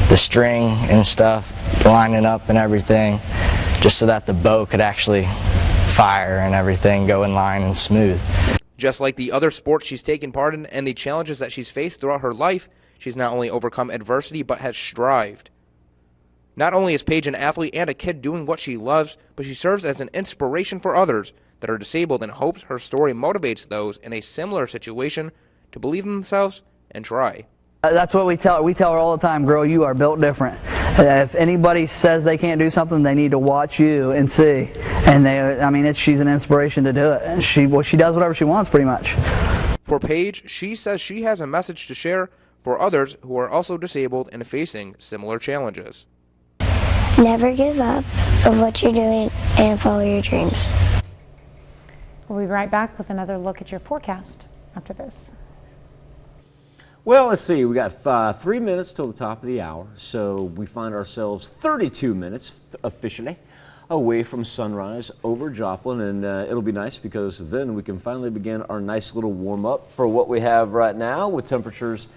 the string and stuff, lining up and everything, just so that the bow could actually fire and everything go in line and smooth. Just like the other sports she's taken part in and the challenges that she's faced throughout her life, she's not only overcome adversity but has strived. Not only is Paige an athlete and a kid doing what she loves, but she serves as an inspiration for others that are disabled, and hopes her story motivates those in a similar situation to believe in themselves and try. That's what we tell her all the time, girl, you are built different. If anybody says they can't do something, they need to watch you and see. And she's an inspiration to do it. And she does whatever she wants pretty much. For Paige, she says she has a message to share for others who are also disabled and facing similar challenges. Never give up of what you're doing and follow your dreams. We'll be right back with another look at your forecast after this. Well, let's see. We got 3 minutes till the top of the hour, so we find ourselves 32 minutes officially away from sunrise over Joplin, and it'll be nice because then we can finally begin our nice little warm-up for what we have right now with temperatures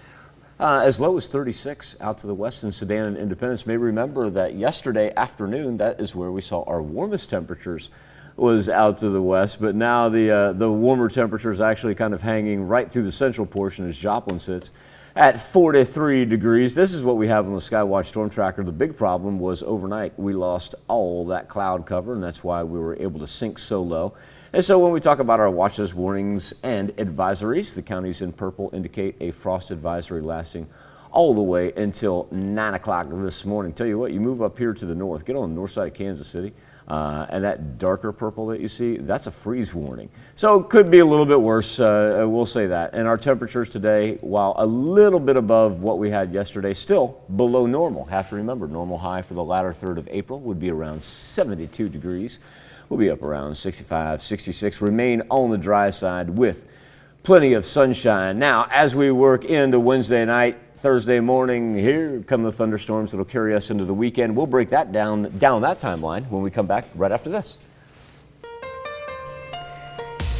as low as 36 out to the west in Sedan and Independence. May remember that yesterday afternoon, that is where we saw our warmest temperatures was out to the west, but now the warmer temperatures actually kind of hanging right through the central portion as Joplin sits at 43 degrees. This is what we have on the Skywatch Storm Tracker. The big problem was overnight we lost all that cloud cover, and that's why we were able to sink so low. And so when we talk about our watches, warnings, and advisories, the counties in purple indicate a frost advisory lasting all the way until 9 o'clock this morning. Tell you what, you move up here to the north, get on the north side of Kansas City, and that darker purple that you see, that's a freeze warning. So it could be a little bit worse, we'll say that. And our temperatures today, while a little bit above what we had yesterday, still below normal. Have to remember, normal high for the latter third of April would be around 72 degrees. We'll be up around 65, 66, remain on the dry side with plenty of sunshine. Now, as we work into Wednesday night, Thursday morning, here come the thunderstorms that'll carry us into the weekend. We'll break that down that timeline when we come back right after this.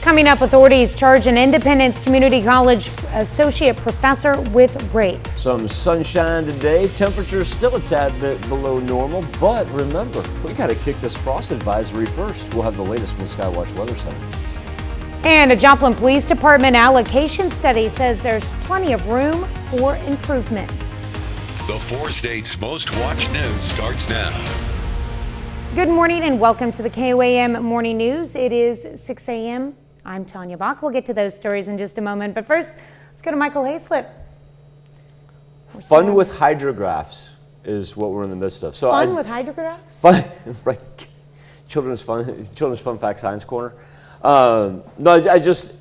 Coming up, authorities charge an Independence Community College associate professor with rape. Some sunshine today, temperatures still a tad bit below normal, but remember, we got to kick this frost advisory first. We'll have the latest from the Skywatch Weather Center. And a Joplin Police Department allocation study says there's plenty of room for improvement. The 4 states' most watched news starts now. Good morning and welcome to the KOAM Morning News. It is 6 a.m. I'm Tanya Bach. We'll get to those stories in just a moment. But first, let's go to Michael Hayslip. Fun with hydrographs is what we're in the midst of. So Fun with hydrographs? Fun, right. Children's Fun Fact Science Corner. No, I just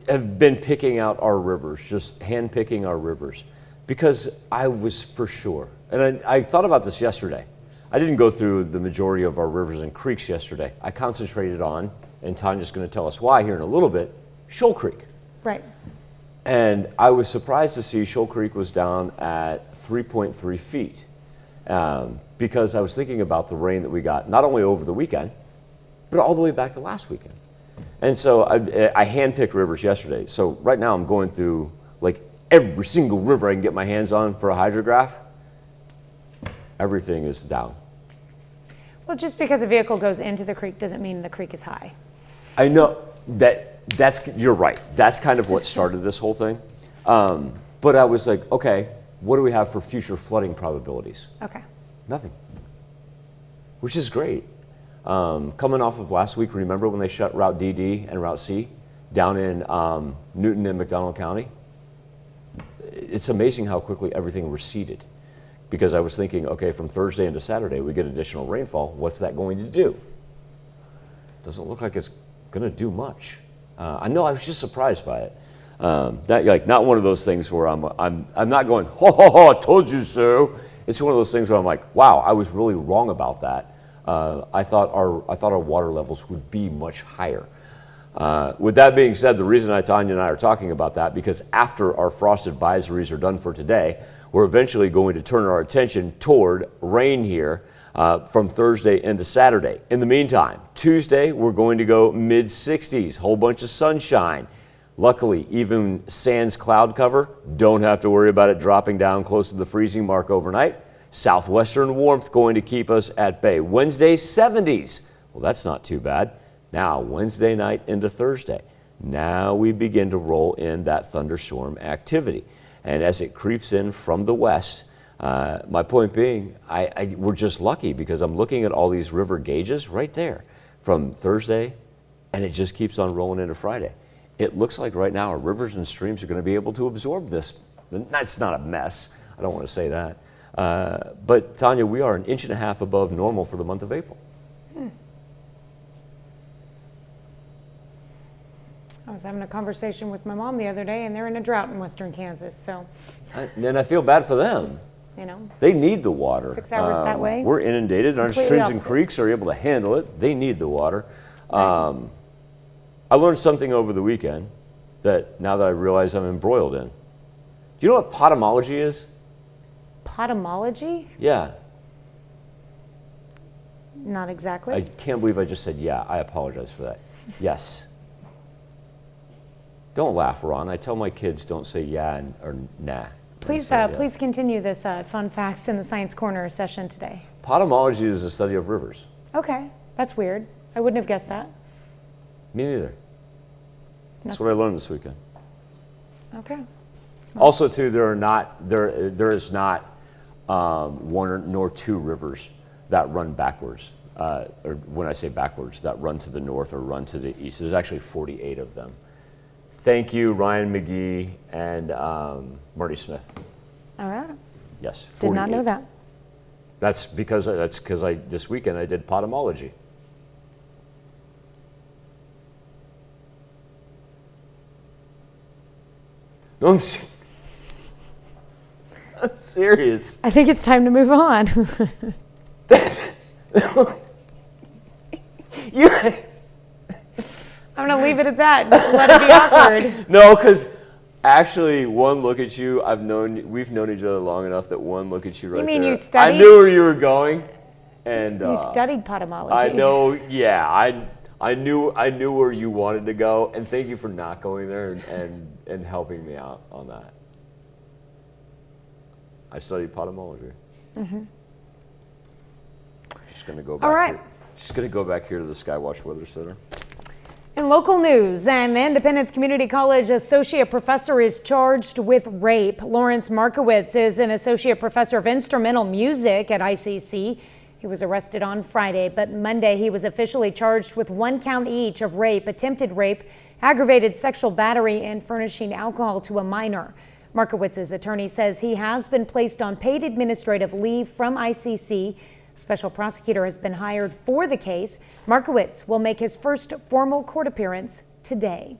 have been picking out our rivers, just hand-picking our rivers, because I was for sure, and I thought about this yesterday. I didn't go through the majority of our rivers and creeks yesterday. I concentrated on, and Tanya's going to tell us why here in a little bit, Shoal Creek. Right. And I was surprised to see Shoal Creek was down at 3.3 feet because I was thinking about the rain that we got, not only over the weekend, but all the way back to last weekend. And so I handpicked rivers yesterday. So right now I'm going through like every single river I can get my hands on for a hydrograph. Everything is down. Well, just because a vehicle goes into the creek doesn't mean the creek is high. I know you're right. That's kind of what started this whole thing. But I was like, okay, what do we have for future flooding probabilities? Okay. Nothing. Which is great. Coming off of last week, remember when they shut Route DD and Route C down in Newton and McDonald County? It's amazing how quickly everything receded. Because I was thinking, okay, from Thursday into Saturday, we get additional rainfall. What's that going to do? Doesn't look like it's going to do much. I know I was just surprised by it. Not one of those things where I'm not going, ho, I told you so. It's one of those things where I'm like, wow, I was really wrong about that. I thought our water levels would be much higher. With that being said, the reason Tanya and I are talking about that, because after our frost advisories are done for today, we're eventually going to turn our attention toward rain here from Thursday into Saturday. In the meantime, Tuesday, we're going to go mid-60s, whole bunch of sunshine. Luckily, even sans cloud cover, don't have to worry about it dropping down close to the freezing mark overnight. Southwestern warmth going to keep us at bay. Wednesday, 70s. Well, that's not too bad. Now, Wednesday night into Thursday. Now we begin to roll in that thunderstorm activity. And as it creeps in from the west, my point being, we're just lucky because I'm looking at all these river gauges right there from Thursday, and it just keeps on rolling into Friday. It looks like right now our rivers and streams are going to be able to absorb this. It's not a mess. I don't want to say that. But Tanya, we are 1.5 inches above normal for the month of April. I was having a conversation with my mom the other day, and they're in a drought in western Kansas. So, And I feel bad for them. They need the water. 6 hours that way. We're inundated. Our Completely streams and opposite. creeks are able to handle it. They need the water. I learned something over the weekend that now that I realize I'm embroiled in. Do you know what potamology is? Potamology? Yeah. Not exactly. I can't believe I just said yeah. I apologize for that. Yes. Don't laugh, Ron. I tell my kids don't say yeah or nah. Please, please continue this fun facts in the Science Corner session today. Potamology is the study of rivers. Okay, that's weird. I wouldn't have guessed that. Me neither. That's what I learned this weekend. Okay. Also, too, there is not one nor two rivers that run backwards. Or when I say backwards, that run to the north or run to the east. There's actually 48 of them. Thank you, Ryan McGee and Marty Smith. All right. Yes. 48. Did not know that. That's because this weekend I did potamology. No, I'm serious. I think it's time to move on. I'm going to leave it at that. Just let it be awkward. No, because actually, one look at you, we've known each other long enough that one look at you right there. You mean you studied? I knew where you were going. And you studied potamology. I know, yeah. I knew where you wanted to go, and thank you for not going there and helping me out on that. I studied potamology. Mm-hmm. Just gonna go back. All right. Here. Just gonna go back here to the Skywatch Weather Center. In local news, an Independence Community College associate professor is charged with rape. Lawrence Markowitz is an associate professor of instrumental music at ICC. He was arrested on Friday, but Monday he was officially charged with 1 count each of rape, attempted rape, aggravated sexual battery, and furnishing alcohol to a minor. Markowitz's attorney says he has been placed on paid administrative leave from ICC. Special prosecutor has been hired for the case. Markowitz will make his first formal court appearance today.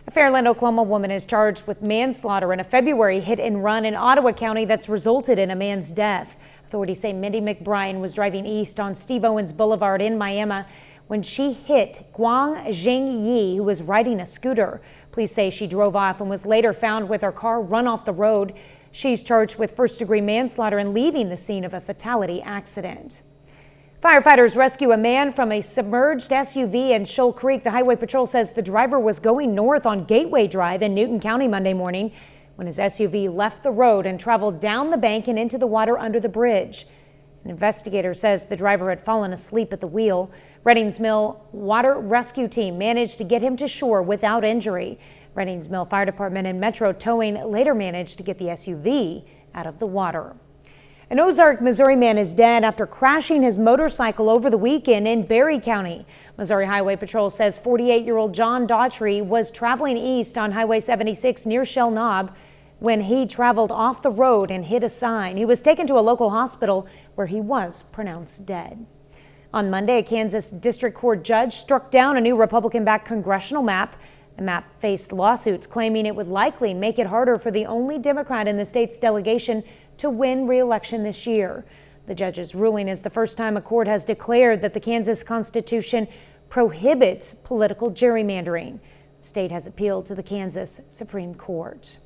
A Fairland, Oklahoma woman is charged with manslaughter in a February hit and run in Ottawa County that's resulted in a man's death. Authorities say Mindy McBride was driving east on Steve Owens Boulevard in Miami when she hit Guang Zhengyi, who was riding a scooter. Police say she drove off and was later found with her car run off the road. She's charged with first-degree manslaughter and leaving the scene of a fatality accident. Firefighters rescue a man from a submerged SUV in Shoal Creek. The Highway Patrol says the driver was going north on Gateway Drive in Newton County Monday morning when his SUV left the road and traveled down the bank and into the water under the bridge. An investigator says the driver had fallen asleep at the wheel. Reddings Mill Water Rescue Team managed to get him to shore without injury. Reddings Mill Fire Department and Metro Towing later managed to get the SUV out of the water. An Ozark, Missouri man is dead after crashing his motorcycle over the weekend in Berry County. Missouri Highway Patrol says 48-year-old John Daughtry was traveling east on Highway 76 near Shell Knob when he traveled off the road and hit a sign. He was taken to a local hospital where he was pronounced dead. On Monday, a Kansas District Court judge struck down a new Republican-backed congressional map. The map faced lawsuits claiming it would likely make it harder for the only Democrat in the state's delegation to win re-election this year. The judge's ruling is the first time a court has declared that the Kansas Constitution prohibits political gerrymandering. The state has appealed to the Kansas Supreme Court.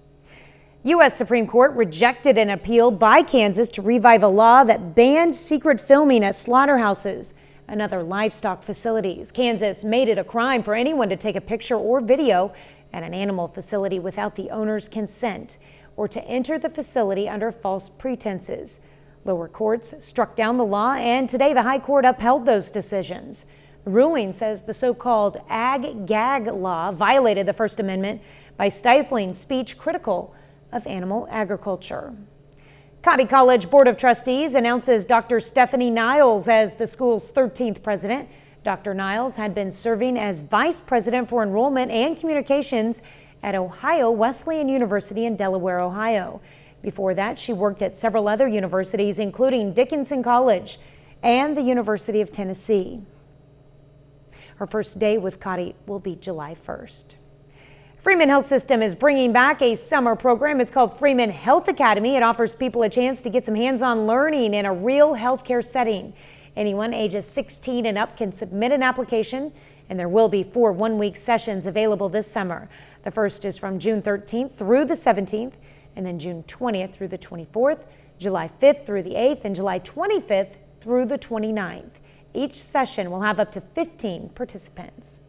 U.S. Supreme Court rejected an appeal by Kansas to revive a law that banned secret filming at slaughterhouses and other livestock facilities. Kansas made it a crime for anyone to take a picture or video at an animal facility without the owner's consent or to enter the facility under false pretenses. Lower courts struck down the law, and today the High Court upheld those decisions. The ruling says the so-called ag-gag law violated the First Amendment by stifling speech critical of animal agriculture. Cotty College Board of Trustees announces Dr. Stephanie Niles as the school's 13th president. Dr. Niles had been serving as vice president for enrollment and communications at Ohio Wesleyan University in Delaware, Ohio. Before that, she worked at several other universities, including Dickinson College and the University of Tennessee. Her first day with Cotty will be July 1st. Freeman Health System is bringing back a summer program. It's called Freeman Health Academy. It offers people a chance to get some hands-on learning in a real healthcare setting. Anyone ages 16 and up can submit an application, and there will be 4 one-week sessions available this summer. The first is from June 13th through the 17th, and then June 20th through the 24th, July 5th through the 8th, and July 25th through the 29th. Each session will have up to 15 participants.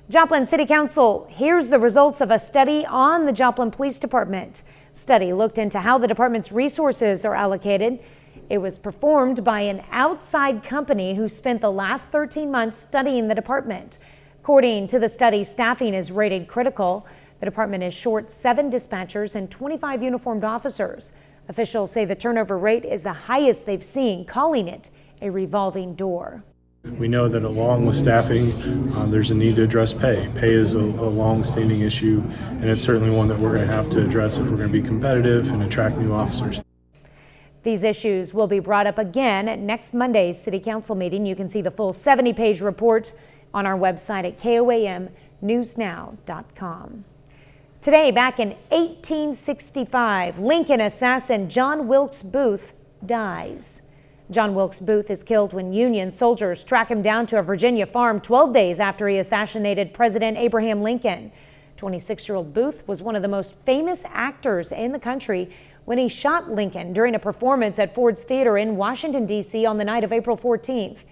Joplin City Council hears the results of a study on the Joplin Police Department. Study looked into how the department's resources are allocated. It was performed by an outside company who spent the last 13 months studying the department. According to the study, staffing is rated critical. The department is short 7 dispatchers and 25 uniformed officers. Officials say the turnover rate is the highest they've seen, calling it a revolving door. We know that along with staffing, there's a need to address pay. Pay is a long-standing issue, and it's certainly one that we're going to have to address if we're going to be competitive and attract new officers. These issues will be brought up again at next Monday's City Council meeting. You can see the full 70-page report on our website at KOAMnewsnow.com. Today, back in 1865, Lincoln assassin John Wilkes Booth dies. John Wilkes Booth is killed when Union soldiers track him down to a Virginia farm 12 days after he assassinated President Abraham Lincoln. 26-year-old Booth was one of the most famous actors in the country when he shot Lincoln during a performance at Ford's Theater in Washington, D.C. on the night of April 14th.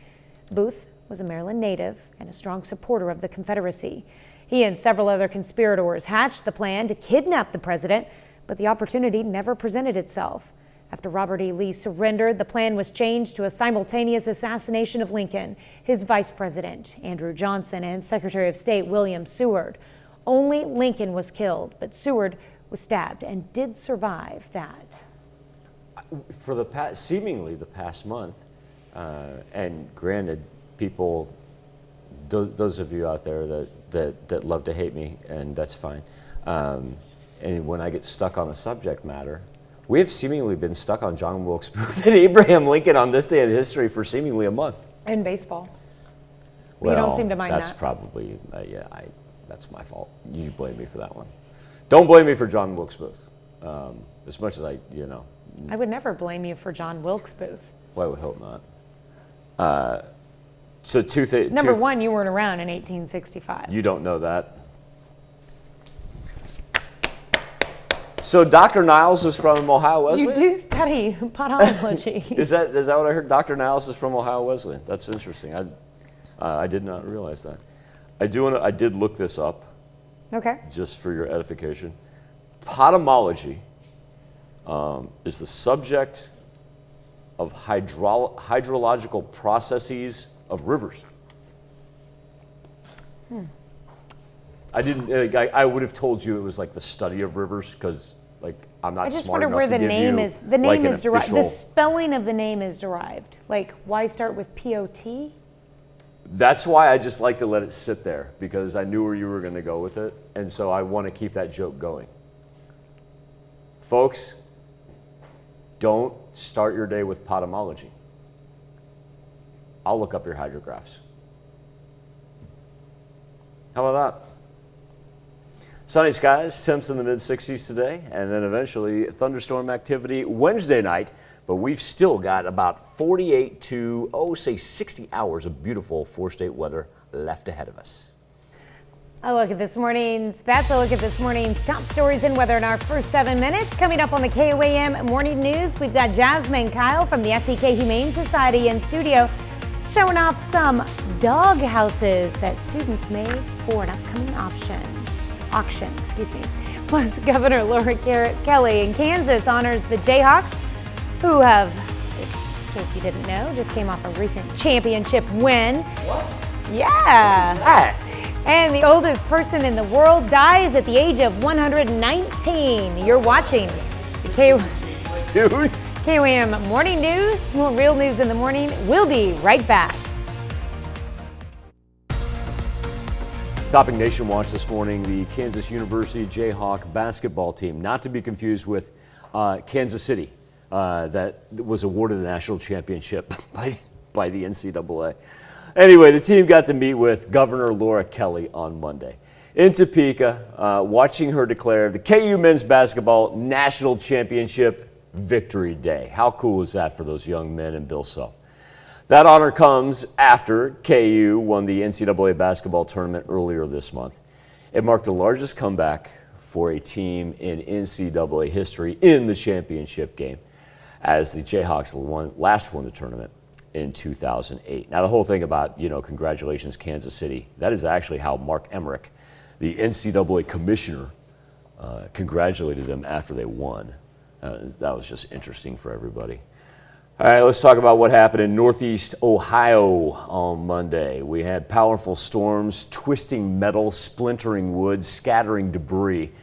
Booth was a Maryland native and a strong supporter of the Confederacy. He and several other conspirators hatched the plan to kidnap the president, but the opportunity never presented itself. After Robert E. Lee surrendered, the plan was changed to a simultaneous assassination of Lincoln, his vice president, Andrew Johnson, and Secretary of State, William Seward. Only Lincoln was killed, but Seward was stabbed and did survive that. For seemingly the past month, and granted, people, those of you out there that love to hate me, and that's fine. And when I get stuck on the subject matter, we have seemingly been stuck on John Wilkes Booth and Abraham Lincoln on this day in history for seemingly a month. In baseball. Well, you don't seem to mind that's that. Probably, that's my fault. You blame me for that one. Don't blame me for John Wilkes Booth. As much as I would never blame you for John Wilkes Booth. Well, I would hope not. So two things. Number one, you weren't around in 1865. You don't know that. So Dr. Niles is from Ohio Wesleyan? You do study podology. Is that what I heard? Dr. Niles is from Ohio Wesleyan. That's interesting. I did not realize that. I did look this up. Okay. Just for your edification. Potamology is the subject of hydrological processes of rivers. I would have told you it was like the study of rivers because I'm not smart enough to give you. I just wonder where the name is. The name is derived. The spelling of the name is derived. Like, why start with P-O-T? That's why I just like to let it sit there because I knew where you were going to go with it, and so I want to keep that joke going. Folks, don't start your day with potamology. I'll look up your hydrographs. How about that? Sunny skies, temps in the mid-60s today, and then eventually thunderstorm activity Wednesday night, but we've still got about 48 to, say 60 hours of beautiful four-state weather left ahead of us. That's a look at this morning's top stories and weather in our first 7 minutes. Coming up on the KOAM Morning News, we've got Jasmine Kyle from the SEK Humane Society in studio, showing off some dog houses that students made for an upcoming auction. Plus, Governor Laura Kelly in Kansas honors the Jayhawks, who have, in case you didn't know, just came off a recent championship win. What? Yeah. What is that? And the oldest person in the world dies at the age of 119. You're watching the KOAM Morning News. More real news in the morning. We'll be right back. Topping Nation Watch this morning, the Kansas University Jayhawk basketball team, not to be confused with Kansas City, that was awarded the national championship by the NCAA. Anyway, the team got to meet with Governor Laura Kelly on Monday. in Topeka, watching her declare the KU men's basketball national championship victory day. How cool is that for those young men and Bill Self? That honor comes after KU won the NCAA basketball tournament earlier this month. It marked the largest comeback for a team in NCAA history in the championship game, as the Jayhawks last won the tournament in 2008. Now, the whole thing about, congratulations, Kansas City, that is actually how Mark Emmerick, the NCAA commissioner, congratulated them after they won. That was just interesting for everybody. All right, let's talk about what happened in Northeast Ohio on Monday. We had powerful storms, twisting metal, splintering wood, scattering debris,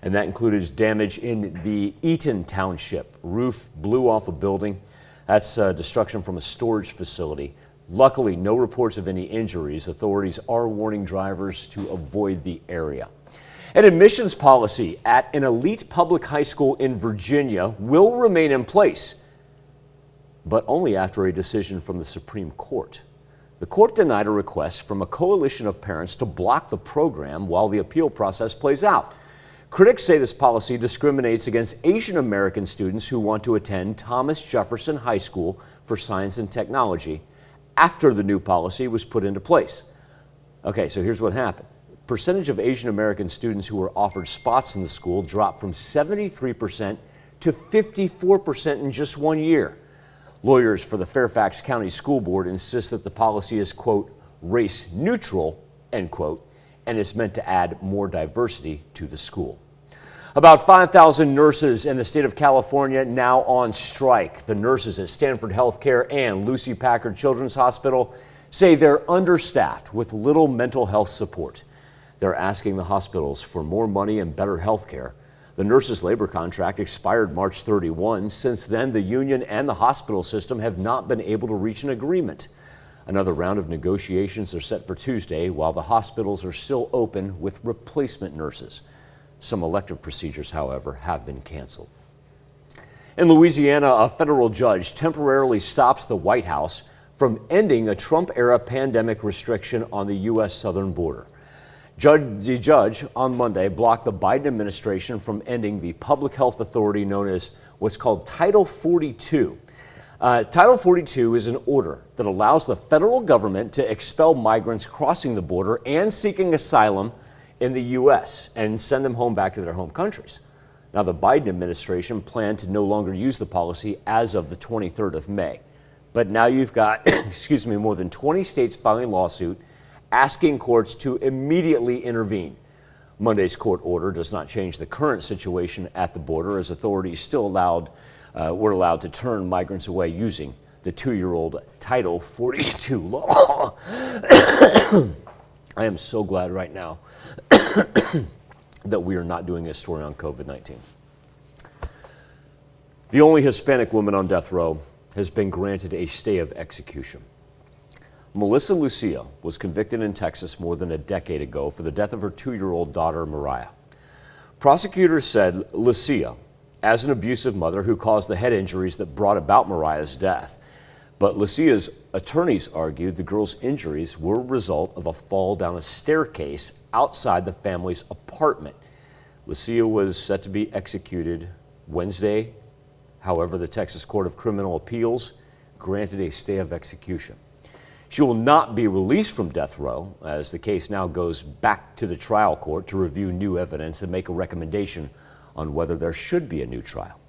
and that included damage in the Eaton Township. Roof blew off a building. That's destruction from a storage facility. Luckily, no reports of any injuries. Authorities are warning drivers to avoid the area. An admissions policy at an elite public high school in Virginia will remain in place, but only after a decision from the Supreme Court. The court denied a request from a coalition of parents to block the program while the appeal process plays out. Critics say this policy discriminates against Asian American students who want to attend Thomas Jefferson High School for Science and Technology after the new policy was put into place. Okay, so here's what happened. Percentage of Asian American students who were offered spots in the school dropped from 73% to 54% in just 1 year. Lawyers for the Fairfax County School Board insist that the policy is, quote, race neutral, end quote, and is meant to add more diversity to the school. About 5,000 nurses in the state of California now on strike. The nurses at Stanford Healthcare and Lucy Packard Children's Hospital say they're understaffed with little mental health support. They're asking the hospitals for more money and better health care. The nurses' labor contract expired March 31. Since then, the union and the hospital system have not been able to reach an agreement. Another round of negotiations are set for Tuesday, while the hospitals are still open with replacement nurses. Some elective procedures, however, have been canceled. In Louisiana, a federal judge temporarily stops the White House from ending a Trump-era pandemic restriction on the U.S. southern border. The judge on Monday blocked the Biden administration from ending the public health authority known as what's called Title 42. Title 42 is an order that allows the federal government to expel migrants crossing the border and seeking asylum in the U.S. and send them home back to their home countries. Now, the Biden administration planned to no longer use the policy as of the 23rd of May. But now you've got, more than 20 states filing lawsuit asking courts to immediately intervene. Monday's court order does not change the current situation at the border, as authorities still were allowed to turn migrants away using the 2-year-old Title 42 law. I am so glad right now that we are not doing a story on COVID-19. The only Hispanic woman on death row has been granted a stay of execution. Melissa Lucia was convicted in Texas more than a decade ago for the death of her 2-year-old daughter, Mariah. Prosecutors said Lucia, as an abusive mother who caused the head injuries that brought about Mariah's death. But Lucia's attorneys argued the girl's injuries were a result of a fall down a staircase outside the family's apartment. Lucia was set to be executed Wednesday. However, the Texas Court of Criminal Appeals granted a stay of execution. She will not be released from death row, as the case now goes back to the trial court to review new evidence and make a recommendation on whether there should be a new trial.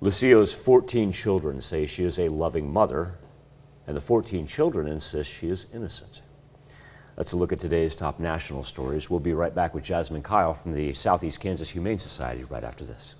Lucia's 14 children say she is a loving mother, and the 14 children insist she is innocent. That's a look at today's top national stories. We'll be right back with Jasmine Kyle from the Southeast Kansas Humane Society right after this.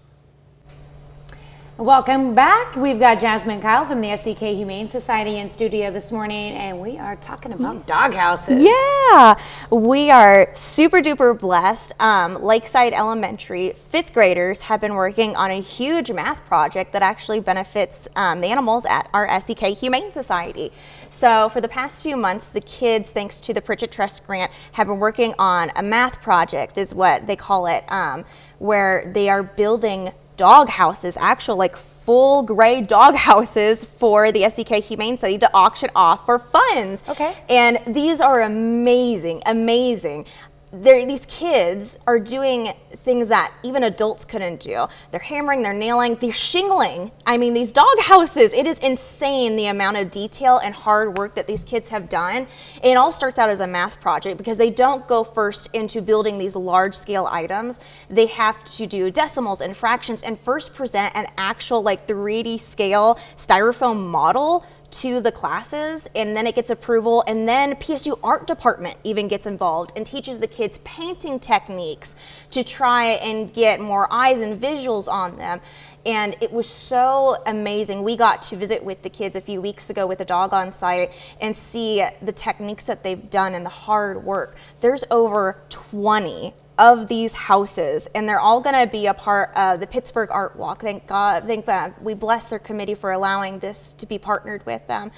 Welcome back. We've got Jasmine Kyle from the SEK Humane Society in studio this morning, and we are talking about dog houses. Yeah, we are super duper blessed. Lakeside Elementary 5th graders have been working on a huge math project that actually benefits the animals at our SEK Humane Society. So for the past few months, the kids, thanks to the Pritchett Trust grant, have been working on a math project, is what they call it, where they are building dog houses, actual like full gray dog houses for the SEK Humane Society to auction off for funds. Okay. And these are amazing, amazing. these kids are doing things that even adults couldn't do. They're hammering, they're nailing, they're shingling. I mean, these dog houses, it is insane the amount of detail and hard work that these kids have done. And it all starts out as a math project because they don't go first into building these large scale items. They have to do decimals and fractions and first present an actual like 3D scale styrofoam model to the classes, and then it gets approval, and then PSU art department even gets involved and teaches the kids painting techniques to try and get more eyes and visuals on them. And it was so amazing. We got to visit with the kids a few weeks ago with a dog on site and see the techniques that they've done and the hard work. There's over 20 of these houses, and they're all going to be a part of the Pittsburgh Art Walk. Thank God, we bless their committee for allowing this to be partnered with them.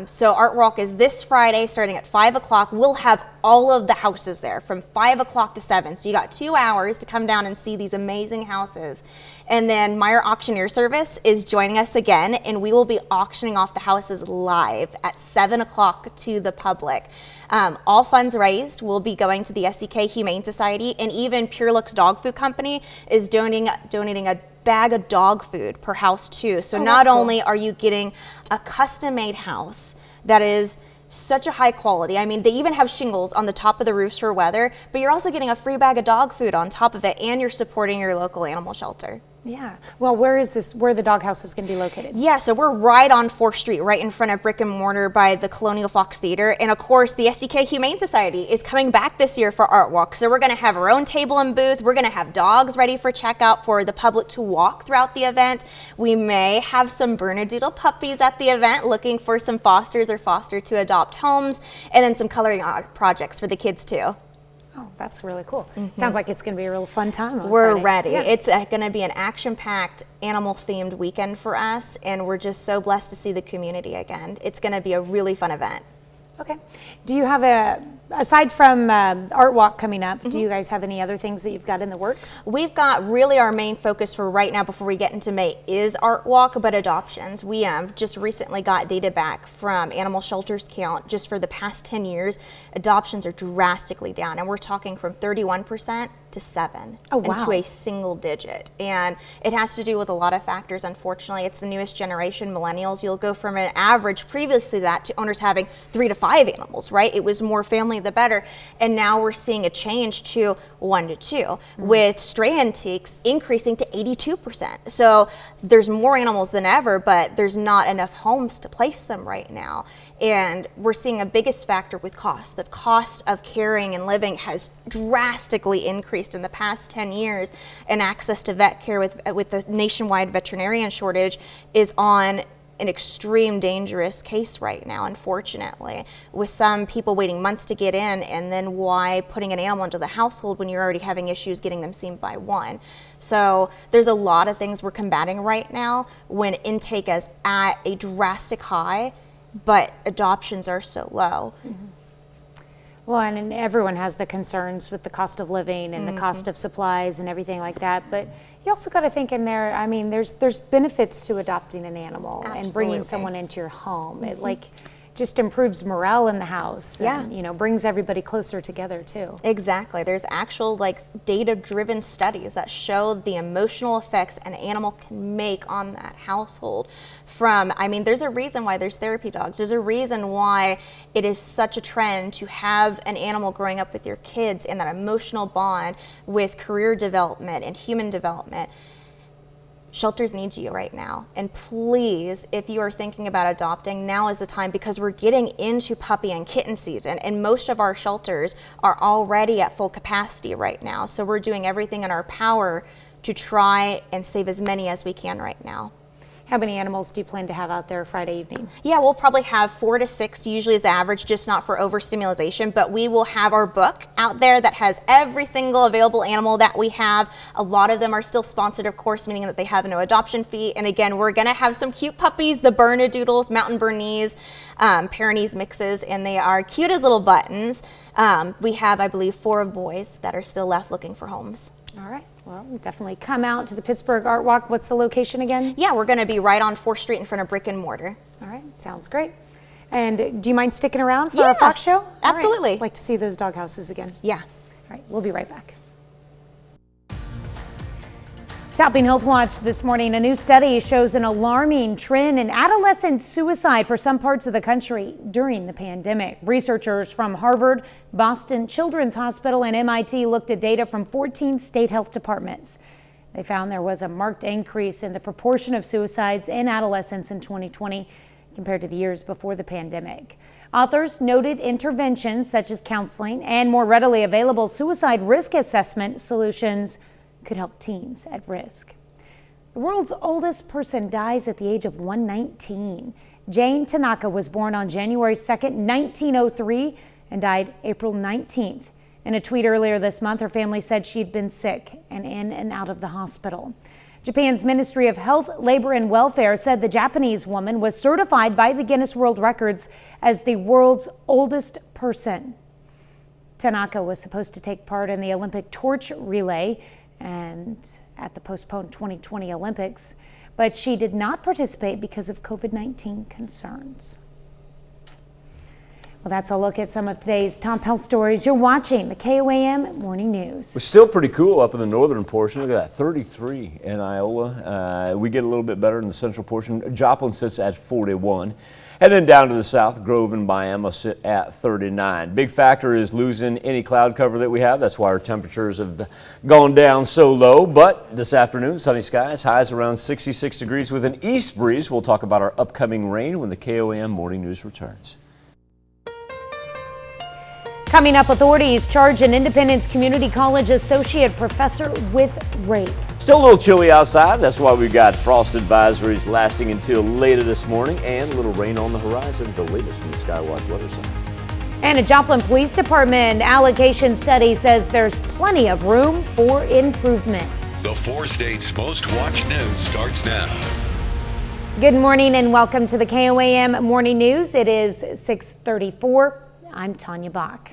So Art Walk is this Friday starting at 5 o'clock. We'll have all of the houses there from 5 o'clock to 7. So you got 2 hours to come down and see these amazing houses. And then Meyer Auctioneer Service is joining us again, and we will be auctioning off the houses live at 7 o'clock to the public. All funds raised will be going to the SEK Humane Society, and even Pure Looks Dog Food Company is donating a bag of dog food per house too. So not only are you getting a custom-made house that is such a high quality. I mean, they even have shingles on the top of the roofs for weather, but you're also getting a free bag of dog food on top of it, and you're supporting your local animal shelter. Yeah. Well, where the dog house is going to be located? Yeah, so we're right on 4th Street, right in front of Brick and Mortar by the Colonial Fox Theater. And of course, the SEK Humane Society is coming back this year for Art Walk. So we're going to have our own table and booth. We're going to have dogs ready for checkout for the public to walk throughout the event. We may have some Bernedoodle puppies at the event looking for some fosters or foster to adopt homes, and then some coloring art projects for the kids too. Oh, that's really cool. Sounds like it's going to be a real fun time on We're Friday. ready. Yeah. It's going to be an action-packed, animal-themed weekend for us, and we're just so blessed to see the community again. It's going to be a really fun event. Okay. Do you have aside from Art Walk coming up, do you guys have any other things that you've got in the works? We've got really our main focus for right now before we get into May is Art Walk, but adoptions. We just recently got data back from Animal Shelters Count just for the past 10 years. Adoptions are drastically down, and we're talking from 31% to 7% into a single digit. And it has to do with a lot of factors, unfortunately. It's the newest generation, millennials. You'll go from an average previously that to owners having 3 to 5 animals, right? It was more family the better. And now we're seeing a change to 1 to 2, with stray antiques increasing to 82%. So there's more animals than ever, but there's not enough homes to place them right now. And we're seeing a biggest factor with cost. The cost of caring and living has drastically increased in the past 10 years, and access to vet care with the nationwide veterinarian shortage is on an extreme dangerous case right now, unfortunately, with some people waiting months to get in, and then why putting an animal into the household when you're already having issues getting them seen by one. So there's a lot of things we're combating right now when intake is at a drastic high, but adoptions are so low. Well, and everyone has the concerns with the cost of living and the cost of supplies and everything like that. But you also got to think in there, I mean, there's benefits to adopting an animal and bringing someone into your home. It just improves morale in the house and, brings everybody closer together too. Exactly. There's actual data-driven studies that show the emotional effects an animal can make on that household. There's a reason why there's therapy dogs. There's a reason why it is such a trend to have an animal growing up with your kids and that emotional bond with career development and human development. Shelters need you right now. And please, if you are thinking about adopting, now is the time, because we're getting into puppy and kitten season, and most of our shelters are already at full capacity right now. So we're doing everything in our power to try and save as many as we can right now. How many animals do you plan to have out there Friday evening? Yeah, we'll probably have 4 to 6 usually is the average, just not for overstimulation, but we will have our book out there that has every single available animal that we have. A lot of them are still sponsored, of course, meaning that they have no adoption fee. And again, we're gonna have some cute puppies, the Bernedoodles, Mountain Bernese, Pyrenees mixes, and they are cute as little buttons. We have, I believe, 4 boys that are still left looking for homes. All right. Well, definitely come out to the Pittsburgh Art Walk. What's the location again? Yeah, we're going to be right on 4th Street in front of Brick and Mortar. All right, sounds great. And do you mind sticking around for our Fox show? Absolutely. Right. Like to see those dog houses again. Yeah. All right, we'll be right back. Topping Healthwatch this morning, a new study shows an alarming trend in adolescent suicide for some parts of the country during the pandemic. Researchers from Harvard, Boston Children's Hospital, and MIT looked at data from 14 state health departments. They found there was a marked increase in the proportion of suicides in adolescents in 2020 compared to the years before the pandemic. Authors noted interventions such as counseling and more readily available suicide risk assessment solutions could help teens at risk. The world's oldest person dies at the age of 119. Jane Tanaka was born on January 2nd, 1903 and died April 19th. In a tweet earlier this month, her family said she'd been sick and in and out of the hospital. Japan's Ministry of Health, Labor and Welfare said the Japanese woman was certified by the Guinness World Records as the world's oldest person. Tanaka was supposed to take part in the Olympic torch relay and at the postponed 2020 Olympics, but she did not participate because of COVID-19 concerns. Well, that's a look at some of today's top health stories. You're watching the KOAM Morning News. It's still pretty cool up in the northern portion. Look at that, 33 in Iola. We get a little bit better in the central portion. Joplin sits at 41. And then down to the south, Grove and Miami sit at 39. Big factor is losing any cloud cover that we have. That's why our temperatures have gone down so low. But this afternoon, sunny skies, highs around 66 degrees with an east breeze. We'll talk about our upcoming rain when the KOAM Morning News returns. Coming up, authorities charge an Independence Community College associate professor with rape. Still a little chilly outside. That's why we've got frost advisories lasting until later this morning and a little rain on the horizon. The latest from the Skywatch Weather Center. And a Joplin Police Department allocation study says there's plenty of room for improvement. The 4 states' most watched news starts now. Good morning and welcome to the KOAM Morning News. It is 6:34. I'm Tanya Bach.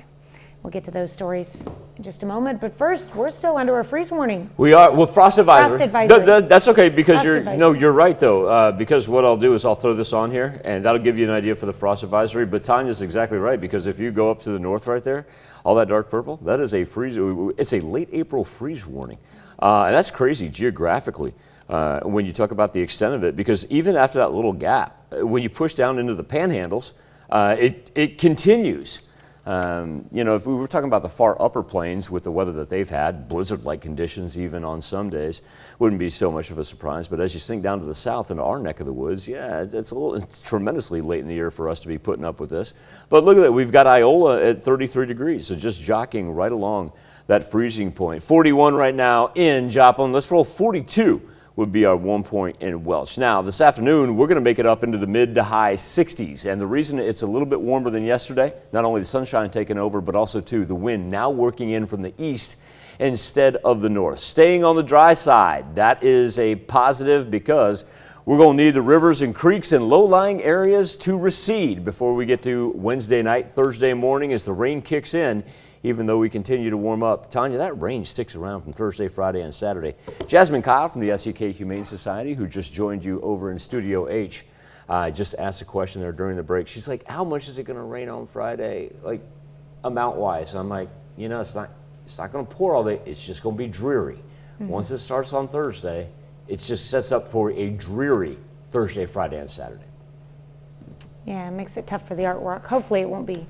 We'll get to those stories in just a moment, but first, we're still under a freeze warning. We are. Well, frost advisory. Frost advisory. That's okay because Frost you're right though. Because what I'll do is I'll throw this on here, and that'll give you an idea for the frost advisory. But Tanya's exactly right because if you go up to the north right there, all that dark purple, that is a freeze. It's a late April freeze warning, and that's crazy geographically when you talk about the extent of it. Because even after that little gap, when you push down into the panhandles, it continues. If we were talking about the far upper plains with the weather that they've had, blizzard-like conditions even on some days, wouldn't be so much of a surprise. But as you sink down to the south into our neck of the woods, yeah, it's tremendously late in the year for us to be putting up with this. But look at that, we've got Iola at 33 degrees, so just jockeying right along that freezing point. 41 right now in Joplin. Let's roll 42. Would be our 1 point in Welch. Now, this afternoon, we're going to make it up into the mid to high 60s. And the reason it's a little bit warmer than yesterday, not only the sunshine taking over, but also, too, the wind now working in from the east instead of the north. Staying on the dry side, that is a positive because we're going to need the rivers and creeks and low-lying areas to recede before we get to Wednesday night, Thursday morning as the rain kicks in. Even though we continue to warm up. Tanya, that rain sticks around from Thursday, Friday, and Saturday. Jasmine Kyle from the SEK Humane Society, who just joined you over in Studio H, just asked a question there during the break. She's like, how much is it going to rain on Friday, like amount-wise? I'm like, it's not going to pour all day. It's just going to be dreary. Mm-hmm. Once it starts on Thursday, it just sets up for a dreary Thursday, Friday, and Saturday. Yeah, it makes it tough for the artwork. Hopefully it won't be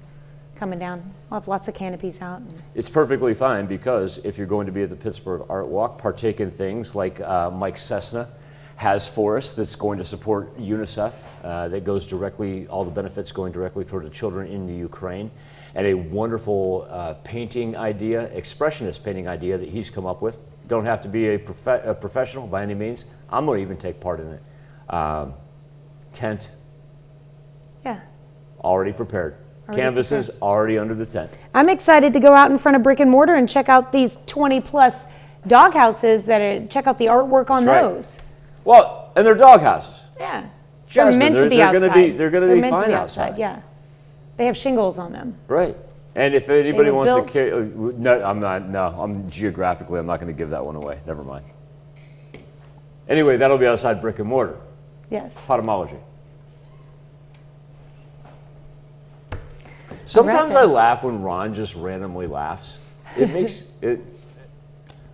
coming down. We'll have lots of canopies out. It's perfectly fine because if you're going to be at the Pittsburgh Art Walk, partake in things like Mike Cessna has for us that's going to support UNICEF. That goes directly, all the benefits going directly toward the children in the Ukraine. And a wonderful painting idea, expressionist painting idea that he's come up with. Don't have to be a professional by any means. I'm going to even take part in it. Tent. Yeah. Already prepared. Canvases already under the tent. I'm excited to go out in front of Brick and Mortar and check out these 20-plus dog houses check out the artwork on those. Well, and they're dog houses. Yeah. Jasmine, they're meant to be outside. They're going to be fine outside. Yeah. They have shingles on them. Right. And if anybody wants to, I'm geographically, I'm not going to give that one away. Never mind. Anyway, that'll be outside Brick and Mortar. Yes. Potamology. Sometimes I laugh when Ron just randomly laughs. It makes it.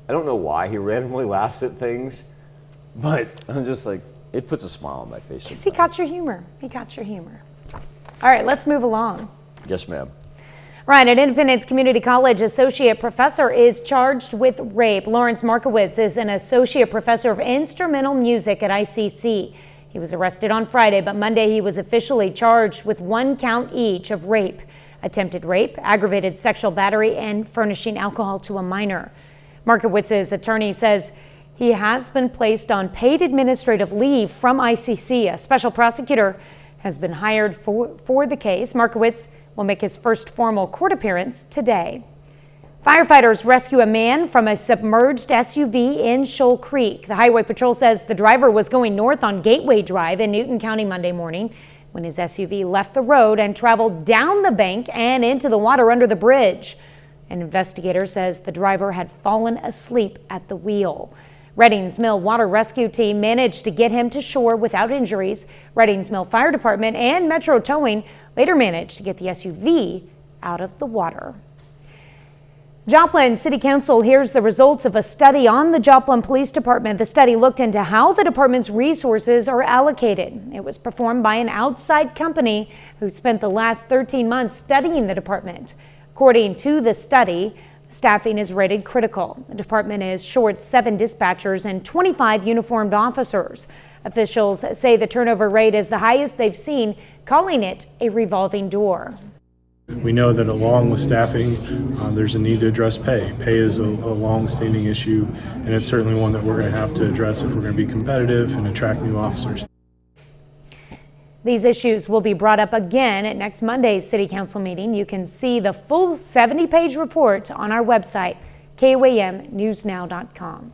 I don't know why he randomly laughs at things, but I'm just like, it puts a smile on my face. Because he got your humor. He got your humor. All right, let's move along. Yes, ma'am. Right, an Independence Community College associate professor is charged with rape. Lawrence Markowitz is an associate professor of instrumental music at ICC. He was arrested on Friday, but Monday he was officially charged with 1 count each of rape, attempted rape, aggravated sexual battery, and furnishing alcohol to a minor. Markowitz's attorney says he has been placed on paid administrative leave from ICC. A special prosecutor has been hired for the case. Markowitz will make his first formal court appearance today. Firefighters rescue a man from a submerged SUV in Shoal Creek. The Highway Patrol says the driver was going north on Gateway Drive in Newton County Monday morning when his SUV left the road and traveled down the bank and into the water under the bridge. An investigator says the driver had fallen asleep at the wheel. Reddings Mill Water Rescue Team managed to get him to shore without injuries. Reddings Mill Fire Department and Metro Towing later managed to get the SUV out of the water. Joplin City Council hears the results of a study on the Joplin Police Department. The study looked into how the department's resources are allocated. It was performed by an outside company who spent the last 13 months studying the department. According to the study, staffing is rated critical. The department is short 7 dispatchers and 25 uniformed officers. Officials say the turnover rate is the highest they've seen, calling it a revolving door. We know that along with staffing, there's a need to address pay. Pay is a long-standing issue, and it's certainly one that we're going to have to address if we're going to be competitive and attract new officers. These issues will be brought up again at next Monday's City Council meeting. You can see the full 70-page report on our website, KOAMnewsnow.com.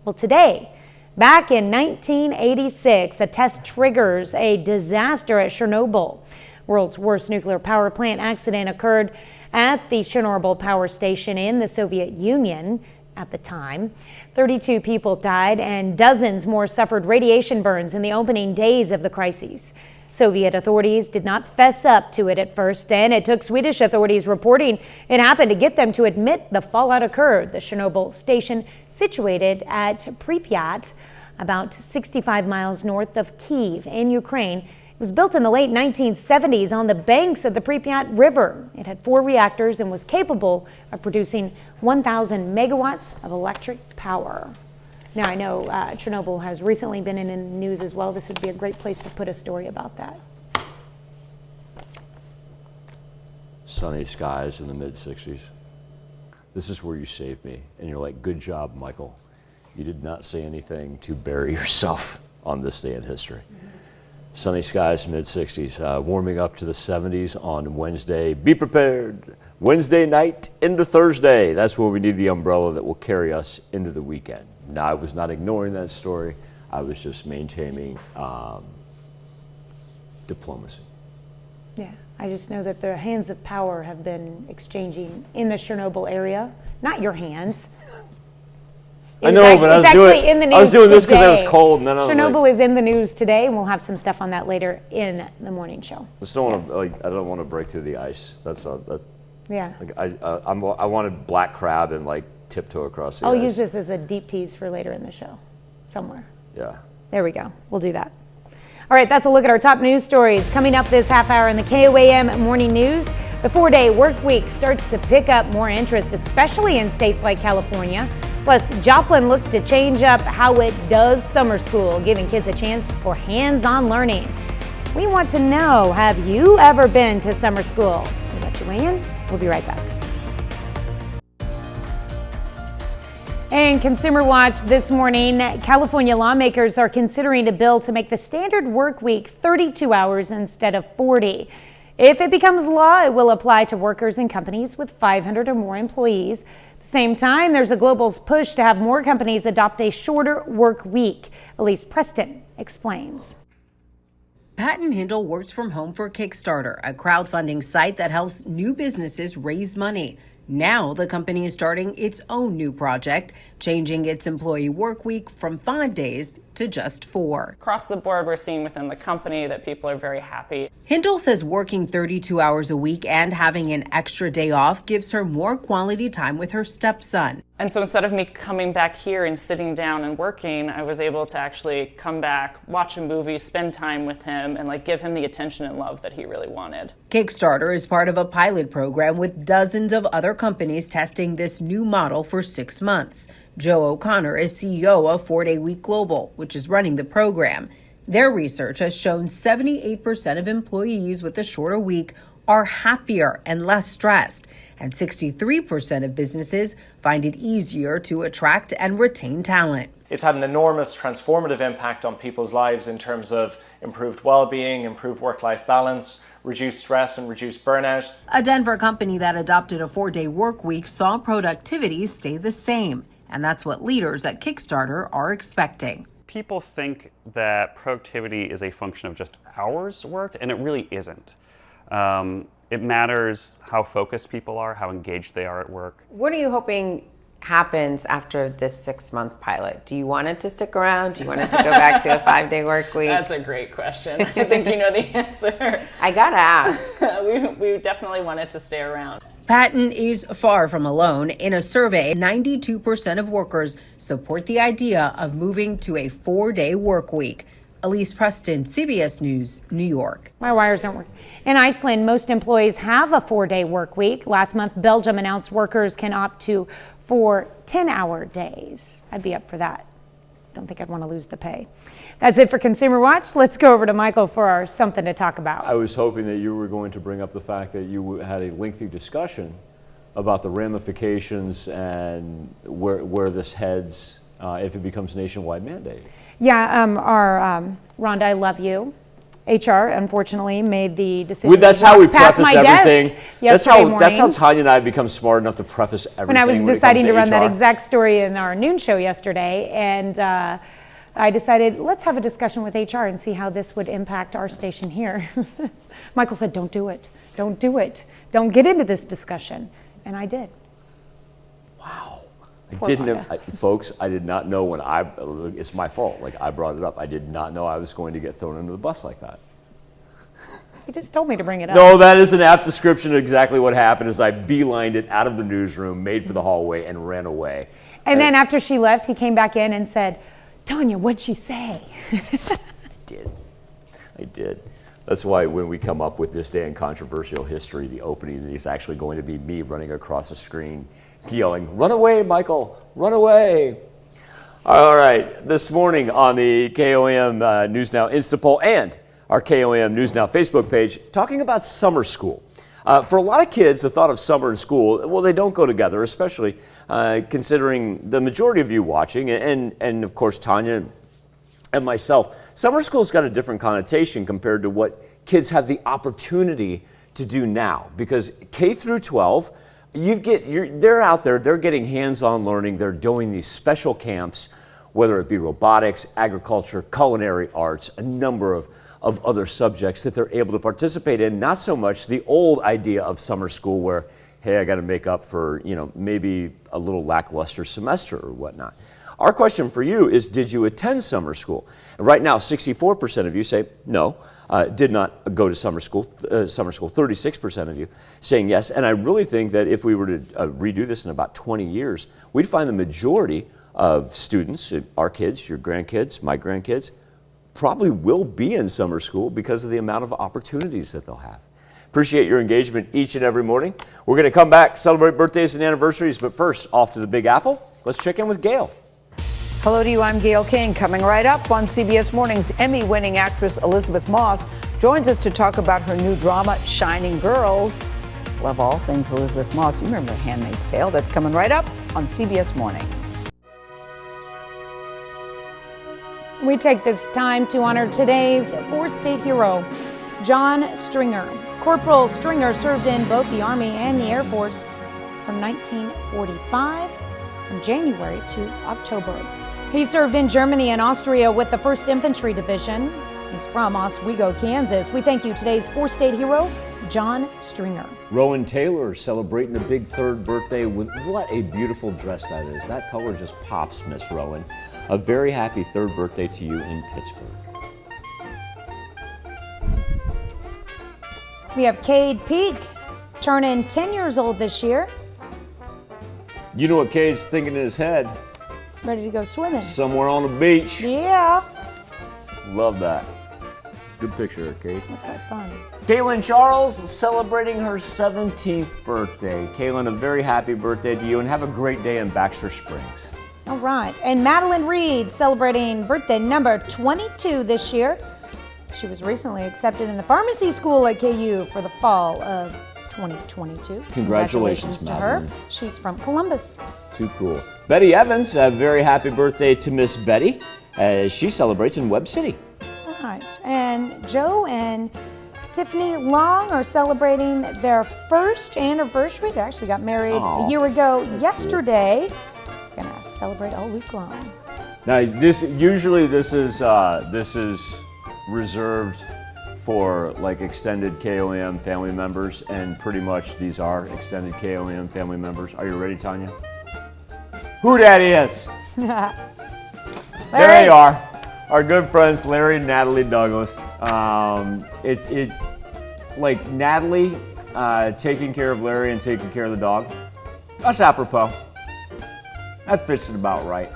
Well, today, back in 1986, a test triggers a disaster at Chernobyl. World's worst nuclear power plant accident occurred at the Chernobyl power station in the Soviet Union. At the time, 32 people died and dozens more suffered radiation burns in the opening days of the crisis. Soviet authorities did not fess up to it at first, and it took Swedish authorities reporting it happened to get them to admit the fallout occurred. The Chernobyl station, situated at Pripyat, about 65 miles north of Kyiv in Ukraine, it was built in the late 1970s on the banks of the Pripyat River. It had 4 reactors and was capable of producing 1,000 megawatts of electric power. Now, I know Chernobyl has recently been in the news as well. This would be a great place to put a story about that. Sunny skies in the mid-60s. This is where you saved me. And you're like, good job, Michael. You did not say anything to bury yourself on this day in history. Sunny skies, mid-60s, warming up to the 70s on Wednesday. Be prepared. Wednesday night into Thursday. That's where we need the umbrella that will carry us into the weekend. Now, I was not ignoring that story. I was just maintaining diplomacy. Yeah, I just know that the hands of power have been exchanging in the Chernobyl area. Not your hands. I know, but I was doing this because I was cold. And then Chernobyl is in the news today, and we'll have some stuff on that later in the morning show. Just don't want to, I don't want to break through the ice. That's yeah. I wanted black crab and tiptoe across the ice. I'll use this as a deep tease for later in the show, somewhere. Yeah. There we go. We'll do that. All right, that's a look at our top news stories. Coming up this half hour in the KOAM Morning News, the 4-day work week starts to pick up more interest, especially in states like California. Plus, Joplin looks to change up how it does summer school, giving kids a chance for hands-on learning. We want to know, have you ever been to summer school? We'll let you weigh in. We'll be right back. And Consumer Watch this morning, California lawmakers are considering a bill to make the standard work week 32 hours instead of 40. If it becomes law, it will apply to workers and companies with 500 or more employees. At the same time, there's a global push to have more companies adopt a shorter work week. Elise Preston explains. Patton Hindle works from home for Kickstarter, a crowdfunding site that helps new businesses raise money. Now the company is starting its own new project, changing its employee work week from 5 days to just 4. Across the board, we're seeing within the company that people are very happy. Hindle says working 32 hours a week and having an extra day off gives her more quality time with her stepson. And so instead of me coming back here and sitting down and working, I was able to actually come back, watch a movie, spend time with him, and give him the attention and love that he really wanted. Kickstarter is part of a pilot program with dozens of other companies testing this new model for 6 months. Joe O'Connor is CEO of 4-Day Week Global, which is running the program. Their research has shown 78% of employees with a shorter week are happier and less stressed, and 63% of businesses find it easier to attract and retain talent. It's had an enormous transformative impact on people's lives in terms of improved well-being, improved work-life balance, reduced stress and reduced burnout. A Denver company that adopted a 4-day work week saw productivity stay the same, and that's what leaders at Kickstarter are expecting. People think that productivity is a function of just hours worked, and it really isn't. It matters how focused people are, how engaged they are at work. What are you hoping happens after this 6-month pilot? Do you want it to stick around? Do you want it to go back to a 5-day work week? That's a great question. I think you know the answer. I gotta ask. We definitely want it to stay around. Patton is far from alone. In a survey, 92% of workers support the idea of moving to a 4-day work week. Elise Preston, CBS News, New York. My wires aren't working. In Iceland, most employees have a 4-day work week. Last month, Belgium announced workers can opt to 4 10-hour days. I'd be up for that. Don't think I'd want to lose the pay. That's it for Consumer Watch. Let's go over to Michael for our something to talk about. I was hoping that you were going to bring up the fact that you had a lengthy discussion about the ramifications and where this heads if it becomes nationwide mandate. Yeah, Rhonda, I love you. HR, unfortunately, made the decision. That's how we preface everything. That's how Tanya and I become smart enough to preface everything. When I was deciding to run that exact story in our noon show yesterday, and I decided, let's have a discussion with HR and see how this would impact our station here. Michael said, don't do it. Don't do it. Don't get into this discussion. And I did. Wow. Folks, I did not know it's my fault. I brought it up. I did not know I was going to get thrown under the bus like that. You just told me to bring it up. No, that is an apt description of exactly what happened as I beelined it out of the newsroom, made for the hallway, and ran away. And then after she left, he came back in and said, Tanya, what'd she say? I did. That's why when we come up with this day in controversial history, the opening is actually going to be me running across the screen yelling, run away, Michael, run away. All right, this morning on the KOAM News Now Insta Poll and our KOAM News Now Facebook page, talking about summer school. For a lot of kids, the thought of summer and school, well, they don't go together, especially considering the majority of you watching, and of course, Tanya and myself. Summer school's got a different connotation compared to what kids have the opportunity to do now, because K through 12, they're out there, they're getting hands-on learning, they're doing these special camps, whether it be robotics, agriculture, culinary arts, a number of other subjects that they're able to participate in, not so much the old idea of summer school where, hey, I got to make up for, maybe a little lackluster semester or whatnot. Our question for you is, did you attend summer school? And right now, 64% of you say no. Did not go to summer school. 36% of you saying yes. And I really think that if we were to redo this in about 20 years, we'd find the majority of students, our kids, your grandkids, my grandkids, probably will be in summer school because of the amount of opportunities that they'll have. Appreciate your engagement each and every morning. We're going to come back, celebrate birthdays and anniversaries, but first, off to the Big Apple. Let's check in with Gail. Hello to you, I'm Gail King. Coming right up on CBS Mornings, Emmy-winning actress Elizabeth Moss joins us to talk about her new drama, Shining Girls. Love all things Elizabeth Moss. You remember Handmaid's Tale. That's coming right up on CBS Mornings. We take this time to honor today's four-state hero, John Stringer. Corporal Stringer served in both the Army and the Air Force from 1945, from January to October. He served in Germany and Austria with the 1st Infantry Division. He's from Oswego, Kansas. We thank you, today's four-state hero, John Stringer. Rowan Taylor celebrating a big third birthday with what a beautiful dress that is. That color just pops, Miss Rowan. A very happy third birthday to you in Pittsburgh. We have Cade Peak, turning 10 years old this year. You know what Cade's thinking in his head? Ready to go swimming. Somewhere on the beach. Yeah. Love that. Good picture, Cade. Looks like fun. Kaylin Charles celebrating her 17th birthday. Kaylin, a very happy birthday to you and have a great day in Baxter Springs. All right. And Madeline Reed celebrating birthday number 22 this year. She was recently accepted in the pharmacy school at KU for the fall of 2022. Congratulations to Madeline. her. She's from Columbus. Too cool. Betty Evans, a very happy birthday to Miss Betty as she celebrates in Webb City. All right. And Joe and Tiffany Long are celebrating their first anniversary. They actually got married a year ago yesterday. Cool. Gonna celebrate all week long. Now, this is reserved for like extended KOAM family members, and pretty much these are extended KOAM family members. Are you ready, Tanya? Who that is? There they are. Our good friends Larry and Natalie Douglas. Like Natalie taking care of Larry and taking care of the dog. That's apropos. That fits it about right.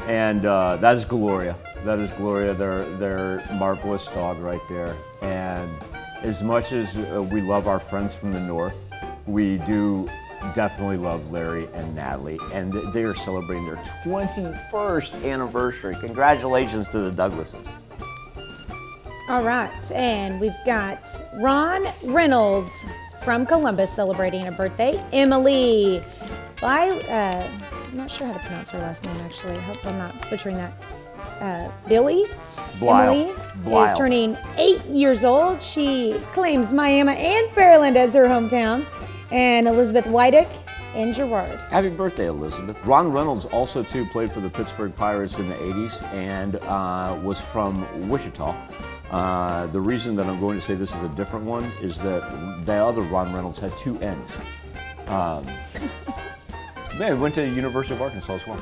And that is Gloria. That is Gloria, their marvelous dog right there. And as much as we love our friends from the north, we do definitely love Larry and Natalie. And they are celebrating their 21st anniversary. Congratulations to the Douglases. All right, and we've got Ron Reynolds from Columbus celebrating a birthday. Emily, I'm not sure how to pronounce her last name actually. I hope I'm not butchering that. Billy. Emily is turning 8 years old. She claims Miami and Fairland as her hometown. And Elizabeth Wydick in Girard. Happy birthday, Elizabeth. Ron Reynolds also too played for the Pittsburgh Pirates in the 80s and was from Wichita. The reason that I'm going to say this is a different one is that the other Ron Reynolds had two N's. Man, went to the University of Arkansas as well.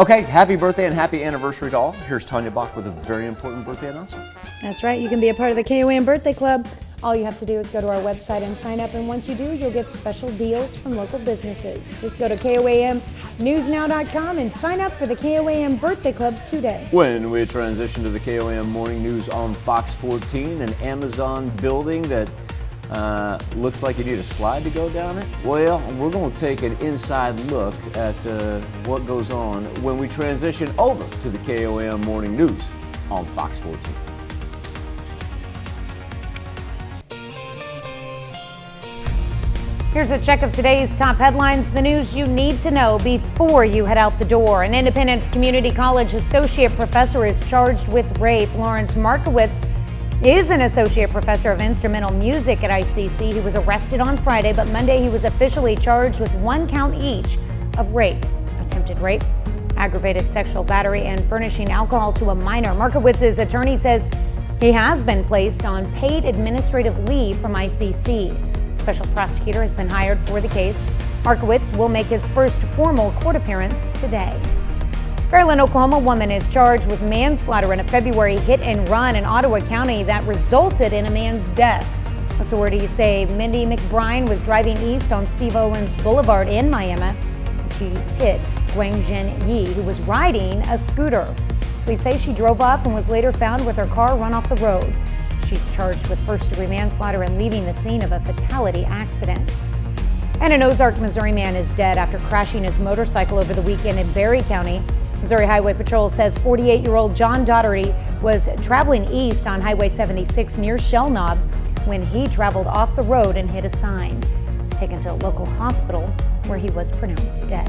Okay, happy birthday and happy anniversary to all. Here's Tanya Bach with a very important birthday announcement. That's right, you can be a part of the KOAM Birthday Club. All you have to do is go to our website and sign up, and once you do, you'll get special deals from local businesses. Just go to KOAMnewsnow.com and sign up for the KOAM Birthday Club today. When we transition to the KOAM Morning News on Fox 14, an Amazon building that looks like you need a slide to go down it. Well, we're going to take an inside look at what goes on when we transition over to the KOAM Morning News on Fox 14. Here's a check of today's top headlines, the news you need to know before you head out the door. An Independence Community College associate professor is charged with rape. Lawrence Markowitz is an associate professor of instrumental music at ICC. He was arrested on Friday, but Monday he was officially charged with 1 count each of rape, attempted rape, aggravated sexual battery, and furnishing alcohol to a minor. Markowitz's attorney says he has been placed on paid administrative leave from ICC. Special prosecutor has been hired for the case. Markowitz will make his first formal court appearance today. Fairland, Oklahoma woman is charged with manslaughter in a February hit and run in Ottawa County that resulted in a man's death. Authorities say Mindy McBride was driving east on Steve Owens Boulevard in Miami. She hit Guangjin Yi, who was riding a scooter. Police say she drove off and was later found with her car run off the road. She's charged with first-degree manslaughter and leaving the scene of a fatality accident. And an Ozark, Missouri man is dead after crashing his motorcycle over the weekend in Berry County. Missouri Highway Patrol says 48-year-old John Daugherty was traveling east on Highway 76 near Shell Knob when he traveled off the road and hit a sign. He was taken to a local hospital where he was pronounced dead.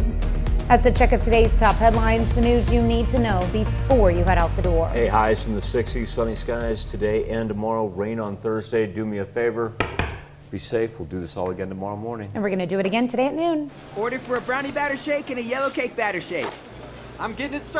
That's a check of today's top headlines, the news you need to know before you head out the door. Hey, highs in the 60s, sunny skies today and tomorrow, rain on Thursday. Do me a favor, be safe. We'll do this all again tomorrow morning. And we're going to do it again today at noon. Order for a brownie batter shake and a yellow cake batter shake. I'm getting it started.